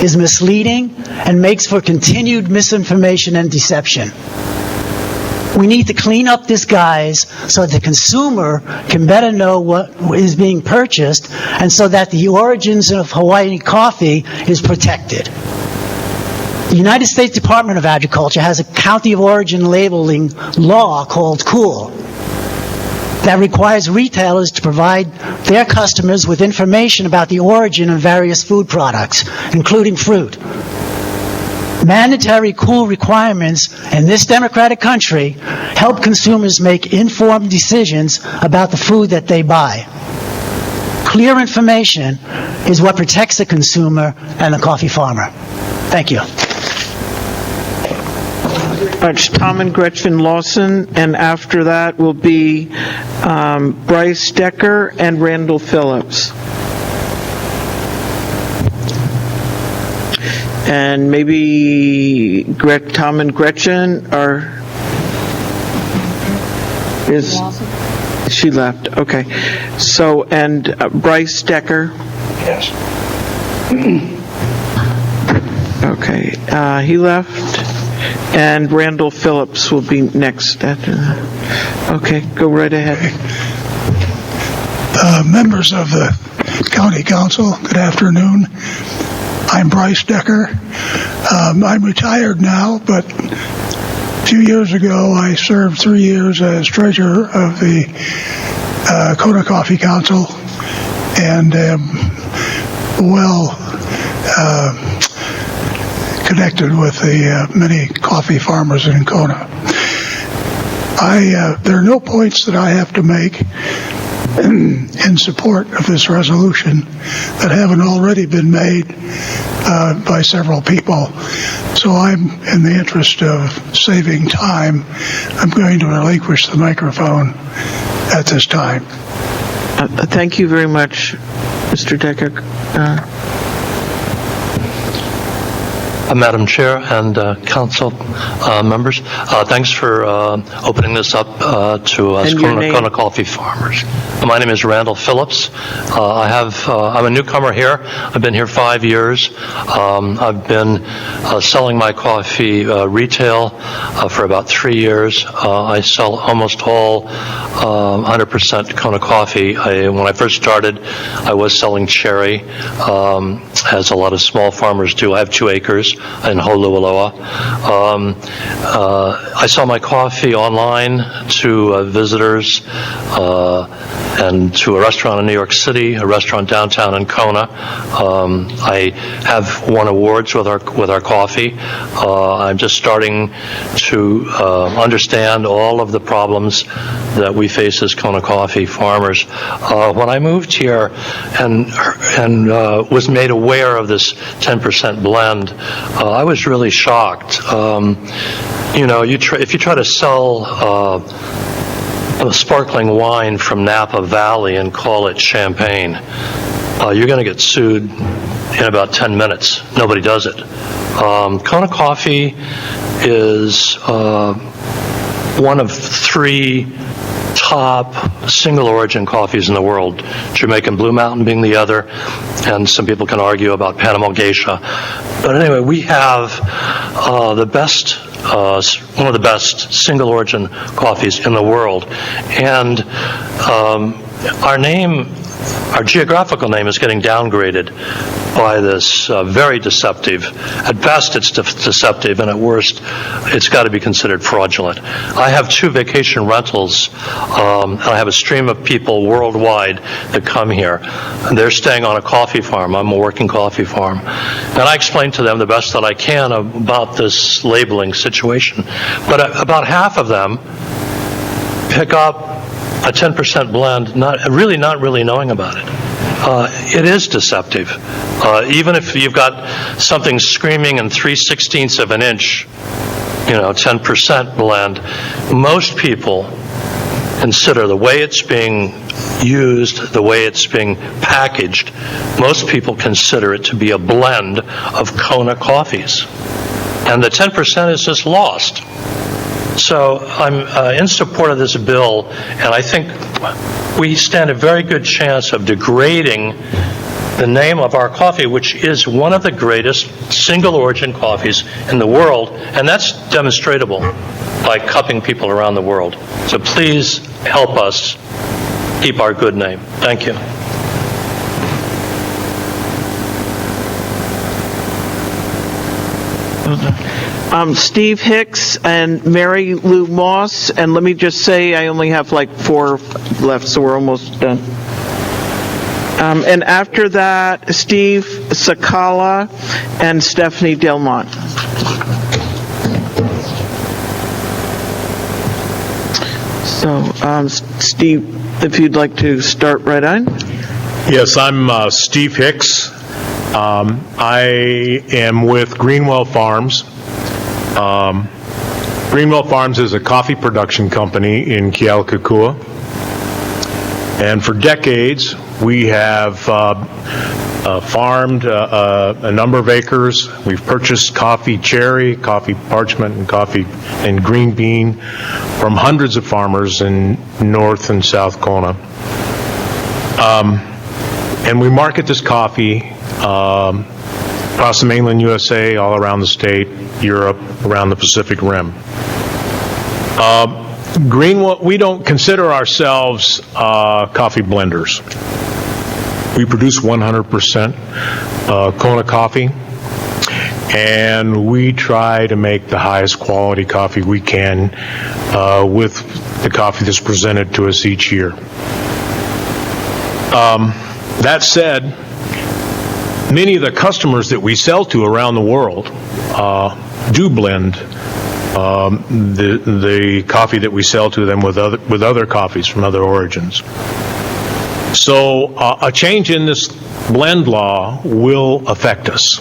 is misleading and makes for continued misinformation and deception. We need to clean up this guise so that the consumer can better know what is being purchased and so that the origins of Hawaii coffee is protected. The United States Department of Agriculture has a county of origin labeling law called COOL that requires retailers to provide their customers with information about the origin of various food products, including fruit. Mandatory COOL requirements in this democratic country help consumers make informed decisions about the food that they buy. Clear information is what protects the consumer and the coffee farmer. Thank you. Tom and Gretchen Lawson, and after that will be Bryce Decker and Randall Phillips. And maybe Tom and Gretchen she left. Okay. So, and Bryce Decker. Yes. Okay. He left. And Randall Phillips will be next after that. Okay, go right ahead. Members of the County Council, good afternoon. I'm Bryce Decker. I'm retired now, but a few years ago I served 3 years as treasurer of the Kona Coffee Council and connected with the many coffee farmers in Kona. There are no points that I have to make in support of this resolution that haven't already been made by several people. So I'm, in the interest of saving time, I'm going to relinquish the microphone at this time. Thank you very much, Mr. Decker. Madam Chair and Council members, thanks for opening this up to us Kona coffee farmers. My name is Randall Phillips. I'm a newcomer here. I've been here 5 years. I've been selling my coffee retail for about 3 years. I sell almost all 100% Kona coffee. When I first started, I was selling cherry, as a lot of small farmers do. I have 2 acres. in Holualoa. I sell my coffee online to visitors and to a restaurant in New York City, a restaurant downtown in Kona. I have won awards with our coffee. I'm just starting to understand all of the problems that we face as Kona coffee farmers. When I moved here and was made aware of this 10% blend, I was really shocked. If you try to sell a sparkling wine from Napa Valley and call it champagne, you're going to get sued in about 10 minutes. Nobody does it. Kona coffee is one of 3 top single origin coffees in the world, Jamaican Blue Mountain being the other, and some people can argue about Panama Geisha. But anyway, we have one of the best single origin coffees in the world. And our geographical name is getting downgraded by this very deceptive. At best, it's deceptive, and at worst, it's got to be considered fraudulent. I have 2 vacation rentals, and I have a stream of people worldwide that come here. And they're staying on a coffee farm. I'm a working coffee farm. And I explain to them the best that I can about this labeling situation. But about half of them pick up a 10% blend, not really knowing about it. It is deceptive. Even if you've got something screaming in 3/16 of an inch, 10% blend, most people consider the way it's being used, the way it's being packaged, most people consider it to be a blend of Kona coffees. And the 10% is just lost. So I'm in support of this bill, and I think we stand a very good chance of degrading the name of our coffee, which is one of the greatest single origin coffees in the world, and that's demonstrable by cupping people around the world. So please help us keep our good name. Thank you. Steve Hicks and Mary Lou Moss, and let me just say I only have like 4 left, so we're almost done. And after that, Steve Sakala and Stephanie Delmont. So, Steve, if you'd like to start right on. Yes, I'm Steve Hicks. I am with Greenwell Farms. Greenwell Farms is a coffee production company in Kealakekua. And for decades, we have farmed a number of acres. We've purchased coffee cherry, coffee parchment, and coffee and green bean from hundreds of farmers in North and South Kona. And we market this coffee across the mainland USA, all around the state, Europe, around the Pacific Rim. Greenwell, we don't consider ourselves coffee blenders. We produce 100% Kona coffee, and we try to make the highest quality coffee we can with the coffee that's presented to us each year. That said, many of the customers that we sell to around the world do blend the coffee that we sell to them with other coffees from other origins. So a change in this blend law will affect us.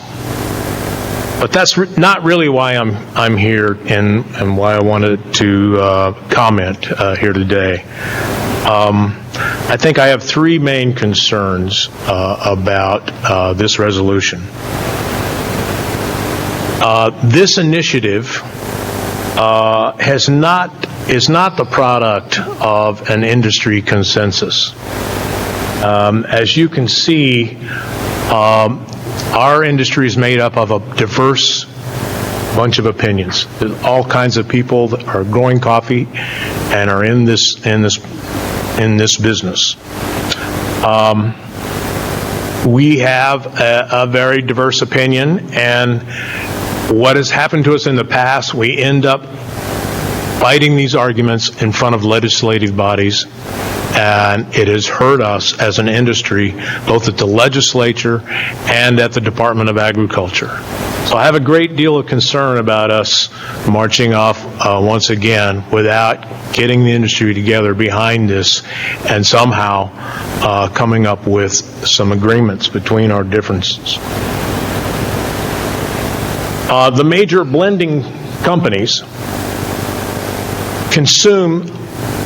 But that's not really why I'm here and why I wanted to comment here today. I think I have 3 main concerns about this resolution. This initiative is not the product of an industry consensus. As you can see, our industry is made up of a diverse bunch of opinions. There's all kinds of people that are growing coffee and are in this business. We have a very diverse opinion, and what has happened to us in the past, we end up fighting these arguments in front of legislative bodies, and it has hurt us as an industry, both at the legislature and at the Department of Agriculture. So I have a great deal of concern about us marching off once again without getting the industry together behind this and somehow coming up with some agreements between our differences. The major blending companies consume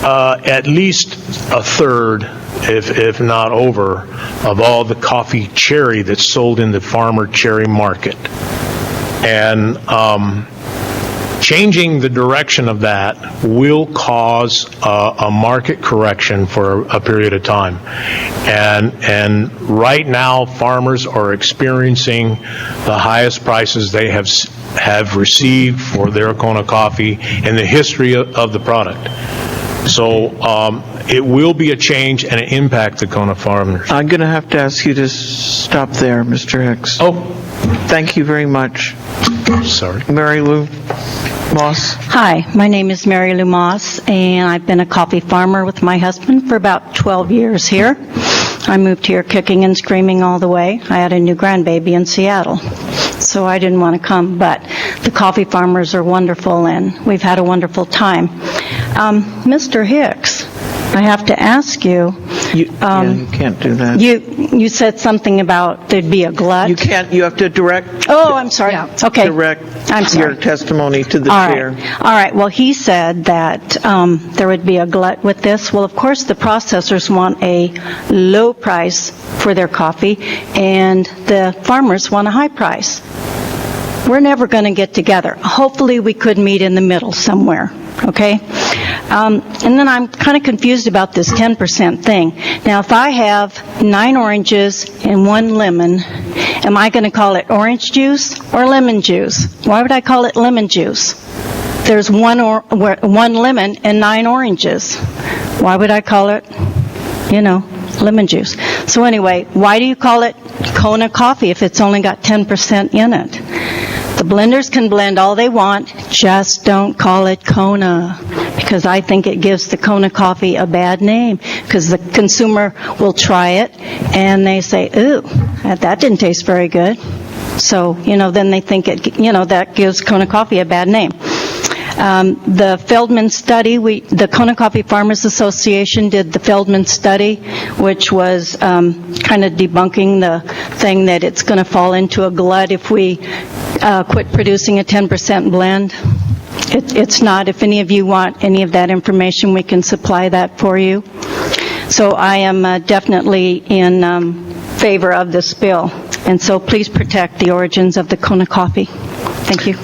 at least a third, if not over, of all the coffee cherry that's sold in the farmer cherry market. And changing the direction of that will cause a market correction for a period of time. And right now, farmers are experiencing the highest prices they have received for their Kona coffee in the history of the product. So it will be a change and an impact to Kona farmers. I'm going to have to ask you to stop there, Mr. Hicks. Oh. Thank you very much. Sorry. Mary Lou Moss. Hi, my name is Mary Lou Moss, and I've been a coffee farmer with my husband for about 12 years here. I moved here kicking and screaming all the way. I had a new grandbaby in Seattle, so I didn't want to come, but the coffee farmers are wonderful, and we've had a wonderful time. Mr. Hicks, I have to ask you. You can't do that. You said something about there'd be a glut. You can't. You have to direct. Oh, I'm sorry. Okay. Direct I'm sorry. your testimony to the All chair. right. All right. Well, he said that there would be a glut with this. Well, of course, the processors want a low price for their coffee, and the farmers want a high price. We're never going to get together. Hopefully, we could meet in the middle somewhere. Okay? And then I'm kind of confused about this 10% thing. Now, if I have 9 oranges and 1 lemon, am I going to call it orange juice or lemon juice? Why would I call it lemon juice? There's 1 lemon and 9 oranges. Why would I call it, lemon juice? So anyway, why do you call it Kona coffee if it's only got 10% in it? The blenders can blend all they want, just don't call it Kona, because I think it gives the Kona coffee a bad name, because the consumer will try it and they say, ooh, that didn't taste very good. So, then they think that gives Kona coffee a bad name. The Feldman study, the Kona Coffee Farmers Association did the Feldman study, which was kind of debunking the thing that it's going to fall into a glut if we quit producing a 10% blend. It's not. If any of you want any of that information, we can supply that for you. So I am definitely in favor of this bill. And so please protect the origins of the Kona coffee. Thank you.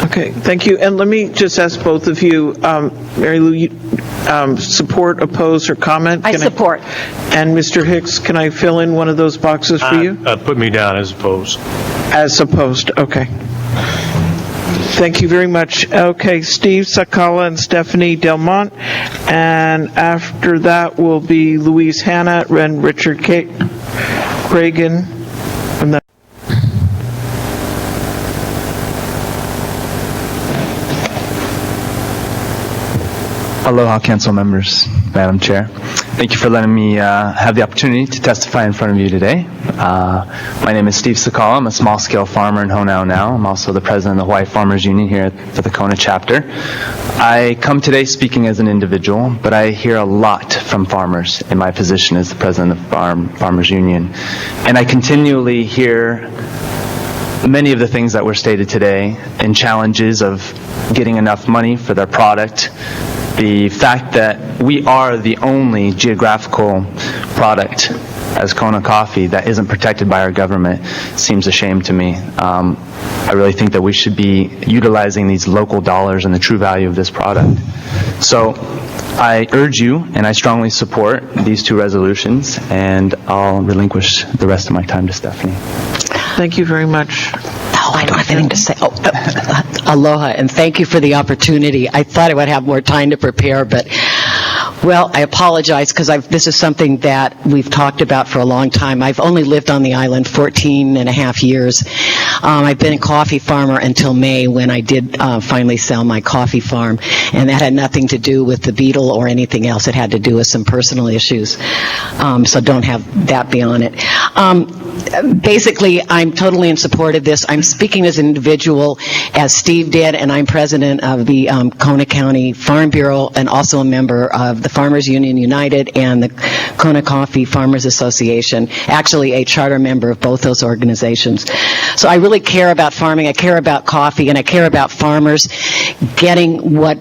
Okay, thank you. And let me just ask both of you, Mary Lou, you support, oppose, or comment? I support. And Mr. Hicks, can I fill in one of those boxes for you? Put me down as opposed. As opposed, okay. Thank you very much. Okay, Steve Sakala and Stephanie Delmont. And after that will be Louise Hanna and Richard Reagan. Aloha, Council members, Madam Chair. Thank you for letting me have the opportunity to testify in front of you today. My name is Steve Sakala. I'm a small-scale farmer in Honau now. I'm also the president of the Hawaii Farmers Union here for the Kona chapter. I come today speaking as an individual, but I hear a lot from farmers in my position as the president of the Farmers Union. And I continually hear many of the things that were stated today and challenges of getting enough money for their product. The fact that we are the only geographical product as Kona coffee that isn't protected by our government seems a shame to me. I really think that we should be utilizing these local dollars and the true value of this product. So I urge you, and I strongly support these 2 resolutions, and I'll relinquish the rest of my time to Stephanie. Thank you very much. Oh, I don't have anything to say. Aloha, and thank you for the opportunity. I thought I would have more time to prepare, but Well, I apologize because this is something that we've talked about for a long time. I've only lived on the island 14 and a half years. I've been a coffee farmer until May when I did finally sell my coffee farm, and that had nothing to do with the beetle or anything else. It had to do with some personal issues, so don't have that be on it. Basically, I'm totally in support of this. I'm speaking as an individual, as Steve did, and I'm president of the Kona County Farm Bureau and also a member of the Farmers Union United and the Kona Coffee Farmers Association, actually a charter member of both those organizations. So I really care about farming, I care about coffee, and I care about farmers getting what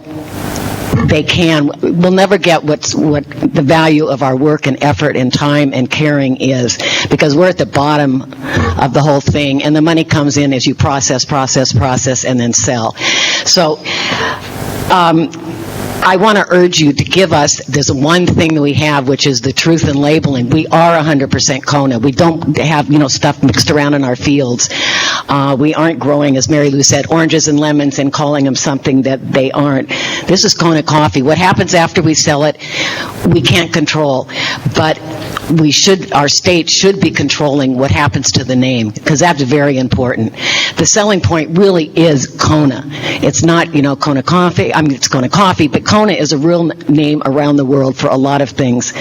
they can. We'll never get what the value of our work and effort and time and caring is, because we're at the bottom of the whole thing, and the money comes in as you process, and then sell. So I want to urge you to give us this one thing that we have, which is the truth in labeling. We are 100% Kona. We don't have, stuff mixed around in our fields. We aren't growing, as Mary Lou said, oranges and lemons and calling them something that they aren't. This is Kona coffee. What happens after we sell it, we can't control. But our state should be controlling what happens to the name, because that's very important. The selling point really is Kona. It's not, Kona coffee. I mean, it's Kona coffee, but Kona is a real name around the world for a lot of things.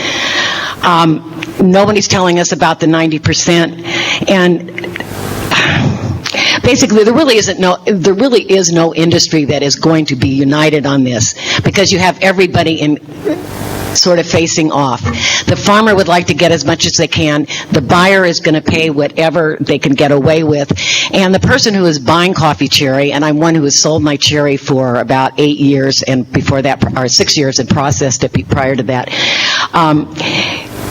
Nobody's telling us about the 90%, and basically, there really is no industry that is going to be united on this, because you have everybody in sort of facing off. The farmer would like to get as much as they can. The buyer is going to pay whatever they can get away with. And the person who is buying coffee cherry, and I'm one who has sold my cherry for about 8 years, and before that, or 6 years, and processed it prior to that.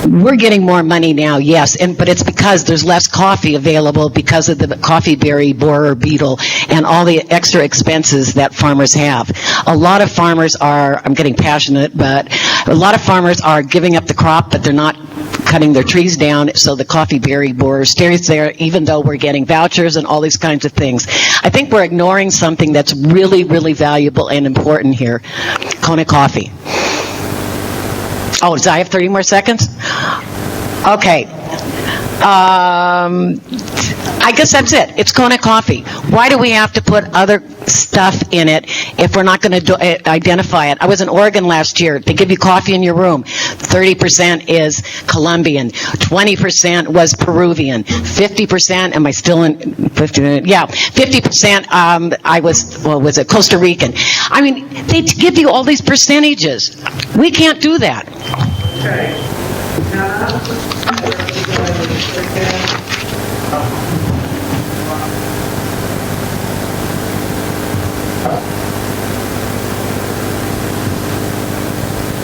We're getting more money now, yes, but it's because there's less coffee available because of the coffee berry borer beetle and all the extra expenses that farmers have. A lot of farmers I'm getting passionate, but a lot of farmers are giving up the crop, but they're not cutting their trees down, so the coffee berry borer stays there, even though we're getting vouchers and all these kinds of things. I think we're ignoring something that's really, really valuable and important here, Kona coffee. Oh, do I have 30 more seconds? Okay. I guess that's it. It's Kona coffee. Why do we have to put other stuff in it if we're not going to identify it? I was in Oregon last year. They give you coffee in your room. 30% is Colombian. 20% was Peruvian. 50%, am I still in 50? Yeah, 50% was it Costa Rican? I mean, they give you all these percentages. We can't do that.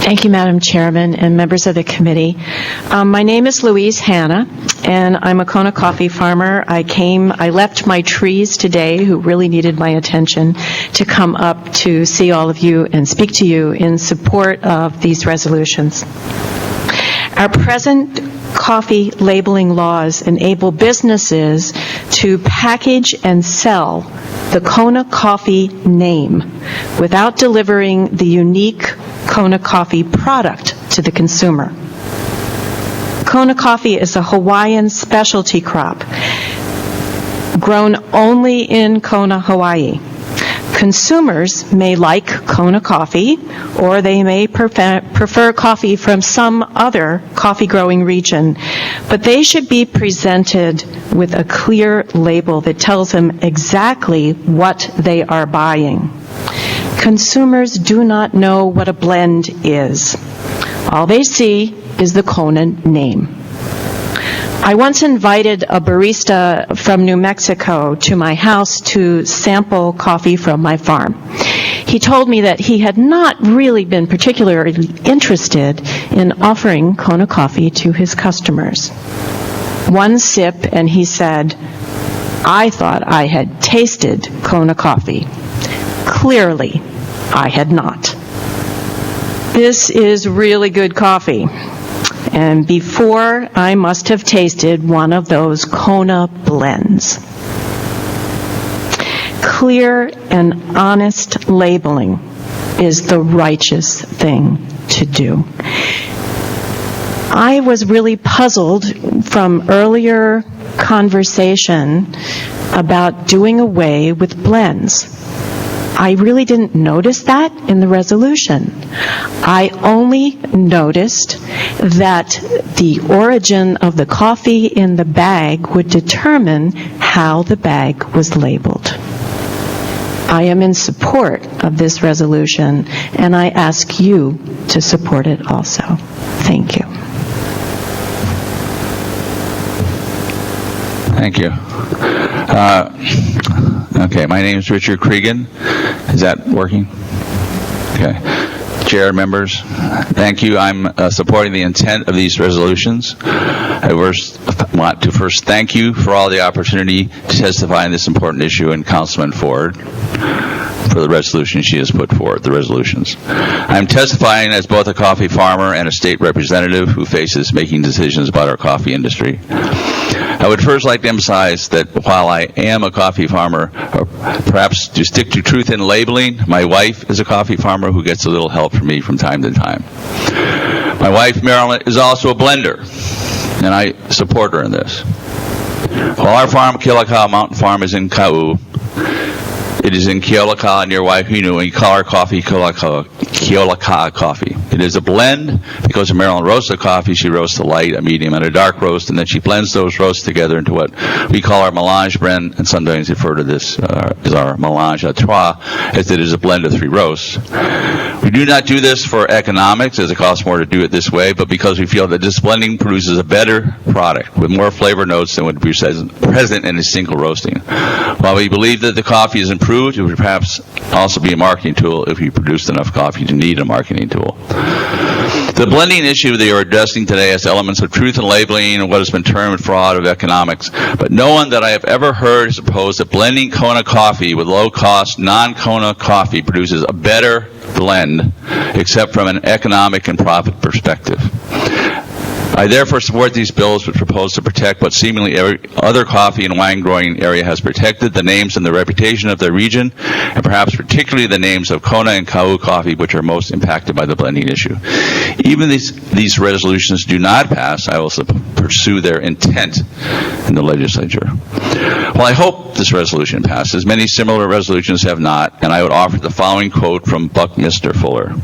Thank you, Madam Chairman and members of the committee. My name is Louise Hanna, and I'm a Kona coffee farmer. I left my trees today, who really needed my attention, to come up to see all of you and speak to you in support of these resolutions. Our present coffee labeling laws enable businesses to package and sell the Kona coffee name without delivering the unique Kona coffee product to the consumer. Kona coffee is a Hawaiian specialty crop grown only in Kona, Hawaii. Consumers may like Kona coffee, or they may prefer coffee from some other coffee-growing region, but they should be presented with a clear label that tells them exactly what they are buying. Consumers do not know what a blend is. All they see is the Kona name. I once invited a barista from New Mexico to my house to sample coffee from my farm. He told me that he had not really been particularly interested in offering Kona coffee to his customers. One sip, and he said, "I thought I had tasted Kona coffee." Clearly, I had not. This is really good coffee. And before, I must have tasted one of those Kona blends. Clear and honest labeling is the righteous thing to do. I was really puzzled from earlier conversation about doing away with blends. I really didn't notice that in the resolution. I only noticed that the origin of the coffee in the bag would determine how the bag was labeled. I am in support of this resolution, and I ask you to support it also. Thank you. Thank you. Okay, my name is Richard Cregan. Is that working? Okay. Chair, members, thank you. I'm supporting the intent of these resolutions. I want to first thank you for all the opportunity to testify on this important issue, and Councilman Ford for the resolution she has put forward, the resolutions. I'm testifying as both a coffee farmer and a state representative who faces making decisions about our coffee industry. I would first like to emphasize that while I am a coffee farmer, perhaps to stick to truth in labeling, my wife is a coffee farmer who gets a little help from me from time to time. My wife, Marilyn, is also a blender, and I support her in this. While our farm, Kealakaua Mountain Farm, is in Kau, it is in Kealakaua near Waihinu, and we call our coffee Kealakaua coffee. It is a blend because Marilyn roasts the coffee. She roasts a light, a medium, and a dark roast, and then she blends those roasts together into what we call our melange blend, and sometimes refer to this as our melange à trois, as it is a blend of 3 roasts. We do not do this for economics, as it costs more to do it this way, but because we feel that this blending produces a better product with more flavor notes than would be present in a single roasting. While we believe that the coffee is improved, it would perhaps also be a marketing tool if we produced enough coffee to need a marketing tool. The blending issue that you're addressing today has elements of truth in labeling and what has been termed fraud of economics, but no one that I have ever heard has opposed that blending Kona coffee with low-cost, non-Kona coffee produces a better blend, except from an economic and profit perspective. I therefore support these bills which propose to protect what seemingly every other coffee and wine growing area has protected, the names and the reputation of their region, and perhaps particularly the names of Kona and Kau coffee, which are most impacted by the blending issue. Even these resolutions do not pass, I will pursue their intent in the legislature. Well, I hope this resolution passes. Many similar resolutions have not, and I would offer the following quote from Buckminster Fuller.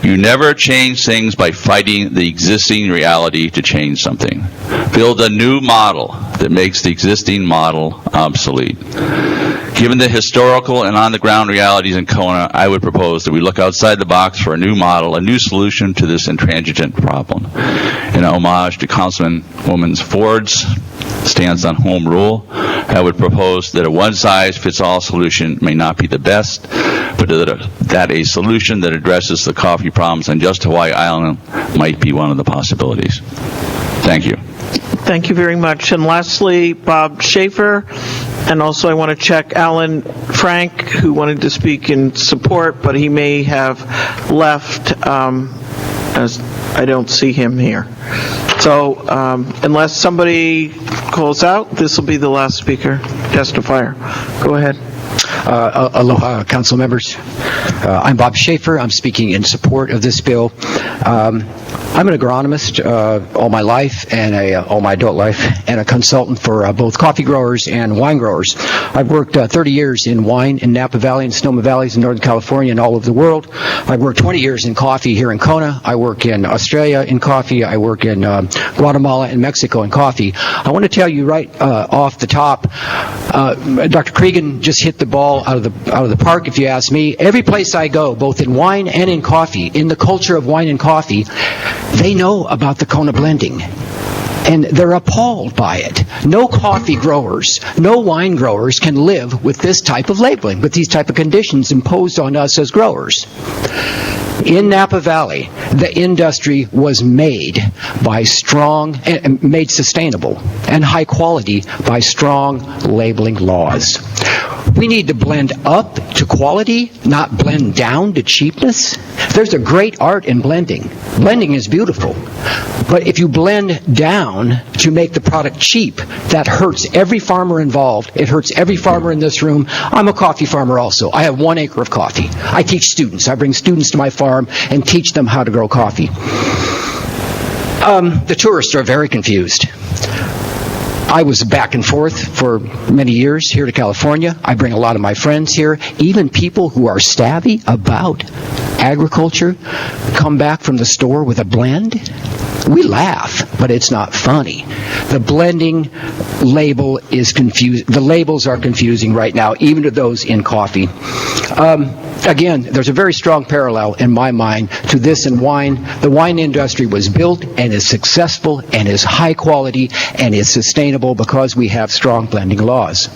You never change things by fighting the existing reality to change something. Build a new model that makes the existing model obsolete. Given the historical and on-the-ground realities in Kona, I would propose that we look outside the box for a new model, a new solution to this intransigent problem. In homage to Councilwoman Ford's stance on home rule, I would propose that a one-size-fits-all solution may not be the best, but that a solution that addresses the coffee problems on just Hawaii Island might be one of the possibilities. Thank you. Thank you very much. And lastly, Bob Schaefer. And also I want to check Alan Frank, who wanted to speak in support, but he may have left, as I don't see him here. So unless somebody calls out, this will be the last speaker, testifier. Go ahead. Aloha, council members. I'm Bob Schaefer. I'm speaking in support of this bill. I'm an agronomist all my life, and all my adult life, and a consultant for both coffee growers and wine growers. I've worked 30 years in wine in Napa Valley and Sonoma Valleys in Northern California and all over the world. I've worked 20 years in coffee here in Kona. I work in Australia in coffee. I work in Guatemala and Mexico in coffee. I want to tell you right off the top, Dr. Cregan just hit the ball out of the park, if you ask me. Every place I go, both in wine and in coffee, in the culture of wine and coffee, they know about the Kona blending, and they're appalled by it. No coffee growers, no wine growers can live with this type of labeling, with these type of conditions imposed on us as growers. In Napa Valley, the industry was made by made sustainable and high quality by strong labeling laws. We need to blend up to quality, not blend down to cheapness. There's a great art in blending. Blending is beautiful. But if you blend down to make the product cheap, that hurts every farmer involved. It hurts every farmer in this room. I'm a coffee farmer also. I have 1 acre of coffee. I teach students. I bring students to my farm and teach them how to grow coffee. The tourists are very confused. I was back and forth for many years here to California. I bring a lot of my friends here. Even people who are savvy about agriculture come back from the store with a blend. We laugh, but it's not funny. The blending label is confused. The labels are confusing right now, even to those in coffee. Again, there's a very strong parallel in my mind to this in wine. The wine industry was built and is successful and is high quality and is sustainable because we have strong blending laws.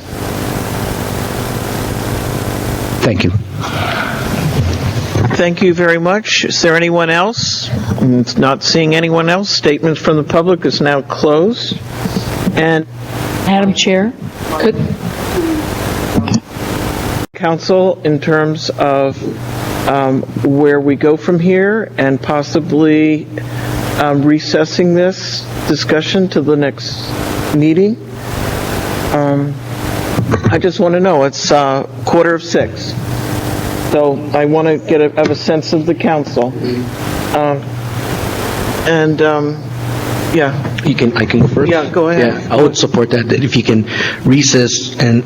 Thank you. Thank you very much. Is there anyone else? Not seeing anyone else. Statements from the public is now closed. And Madam Chair, Council, in terms of where we go from here and possibly recessing this discussion to the next meeting. I just want to know, it's 5:45. So I want to have a sense of the council. Yeah. I can go first? Yeah, go ahead. Yeah, I would support that if you can recess and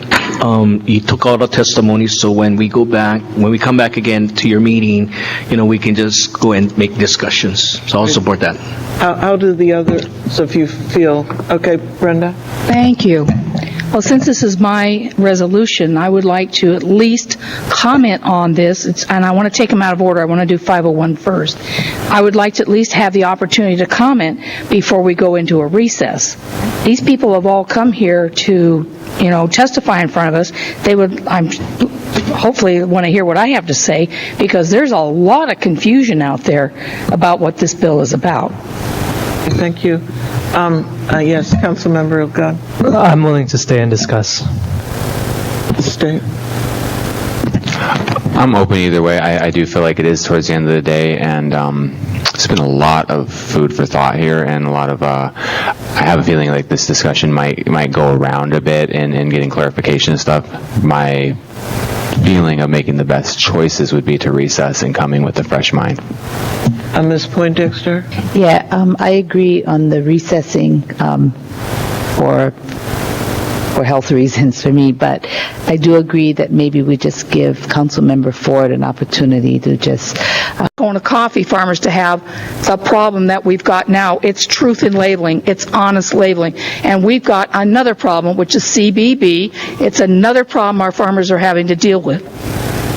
you took all the testimonies, so when we come back again to your meeting, we can just go and make discussions. So I'll support that. How do the others of you feel? Okay, Brenda? Thank you. Well, since this is my resolution, I would like to at least comment on this, and I want to take them out of order. I want to do 501 first. I would like to at least have the opportunity to comment before we go into a recess. These people have all come here to, testify in front of us. They would, hopefully want to hear what I have to say, because there's a lot of confusion out there about what this bill is about. Thank you. Yes, Councilmember O'Gunn. I'm willing to stay and discuss. Stay. I'm open either way. I do feel like it is towards the end of the day, and it's been a lot of food for thought here, and a lot of I have a feeling like this discussion might go around a bit in getting clarification and stuff. My feeling of making the best choices would be to recess and coming with a fresh mind. Ms. Poindexter? Yeah, I agree on the recessing for health reasons for me, but I do agree that maybe we just give Councilmember Ford an opportunity to just Going to coffee farmers to have the problem that we've got now. It's truth in labeling. It's honest labeling. And we've got another problem, which is CBB. It's another problem our farmers are having to deal with.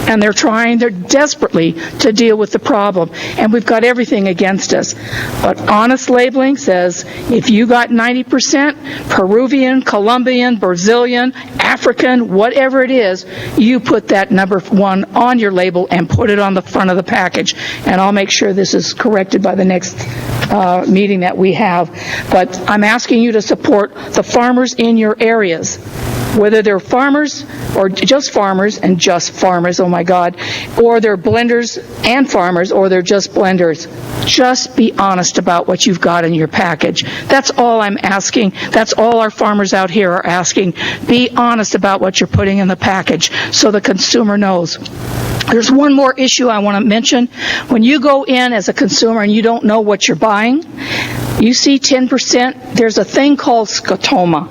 And they're desperately to deal with the problem. And we've got everything against us. But honest labeling says if you got 90% Peruvian, Colombian, Brazilian, African, whatever it is, you put that number 1 on your label and put it on the front of the package. And I'll make sure this is corrected by the next meeting that we have. But I'm asking you to support the farmers in your areas, whether they're farmers or just farmers, oh my God, or they're blenders and farmers, or they're just blenders. Just be honest about what you've got in your package. That's all I'm asking. That's all our farmers out here are asking. Be honest about what you're putting in the package so the consumer knows. There's one more issue I want to mention. When you go in as a consumer and you don't know what you're buying, you see 10%, there's a thing called scotoma.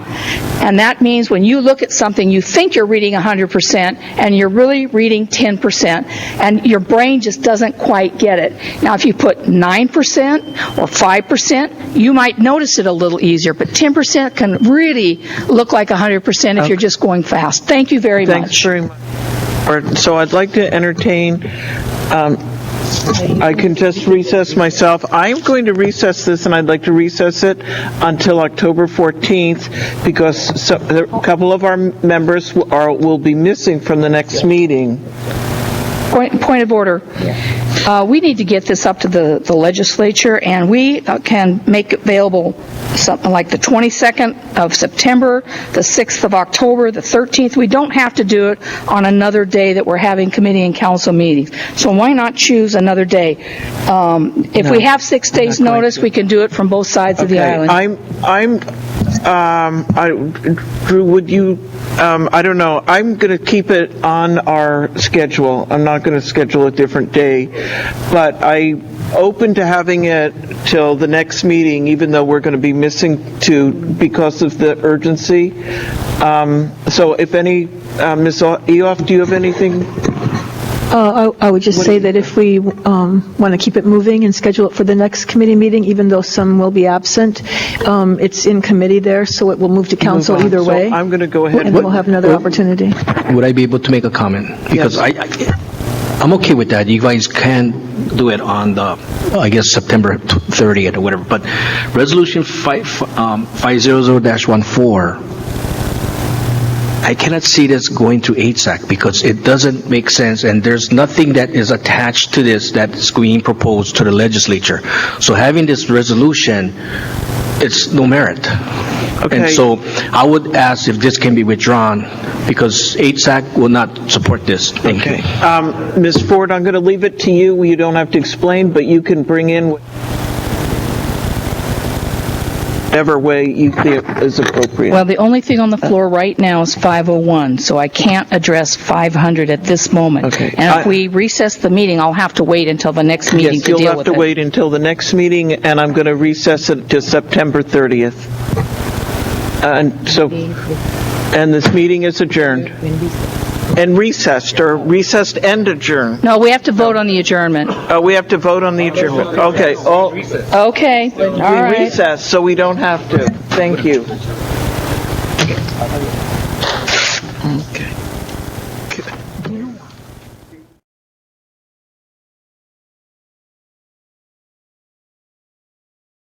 And that means when you look at something, you think you're reading 100%, and you're really reading 10%. And your brain just doesn't quite get it. Now, if you put 9% or 5%, you might notice it a little easier. But 10% can really look like 100% if you're just going fast. Thank you very much. Thanks very much. So I'd like to entertain, I can just recess myself. I'm going to recess this, and I'd like to recess it until October 14th, because a couple of our members will be missing from the next meeting. Point of order. We need to get this up to the legislature, and we can make available something like the 22nd of September, the 6th of October, the 13th. We don't have to do it on another day that we're having committee and council meetings. So why not choose another day? If we have 6 days' notice, we can do it from both sides of the island. Drew, would you, I don't know, I'm going to keep it on our schedule. I'm not going to schedule a different day, but I'm open to having it till the next meeting, even though we're going to be missing 2 because of the urgency. So if any, Ms. Eoff, do you have anything? I would just say that if we want to keep it moving and schedule it for the next committee meeting, even though some will be absent, it's in committee there, so it will move to council either way. So I'm going to go ahead. And we'll have another opportunity. Would I be able to make a comment? Because I'm okay with that. You guys can do it on the, I guess, September 30th or whatever. But Resolution 500-14, I cannot see this going to HSAC because it doesn't make sense, and there's nothing that is attached to this that's being proposed to the legislature. So having this resolution, it's no merit. Okay. And so I would ask if this can be withdrawn because HSAC will not support this. Thank you. Ms. Ford, I'm going to leave it to you. You don't have to explain, but you can bring in whatever way you feel is appropriate. Well, the only thing on the floor right now is 501, so I can't address 500 at this moment. Okay. And if we recess the meeting, I'll have to wait until the next meeting to deal with it. Yes, you'll have to wait until the next meeting, and I'm going to recess it to September 30th. And this meeting is adjourned. And recessed and adjourned. No, we have to vote on the adjournment. Oh, we have to vote on the adjournment. Okay. Okay. All right. We recess, so we don't have to. Thank you. Okay.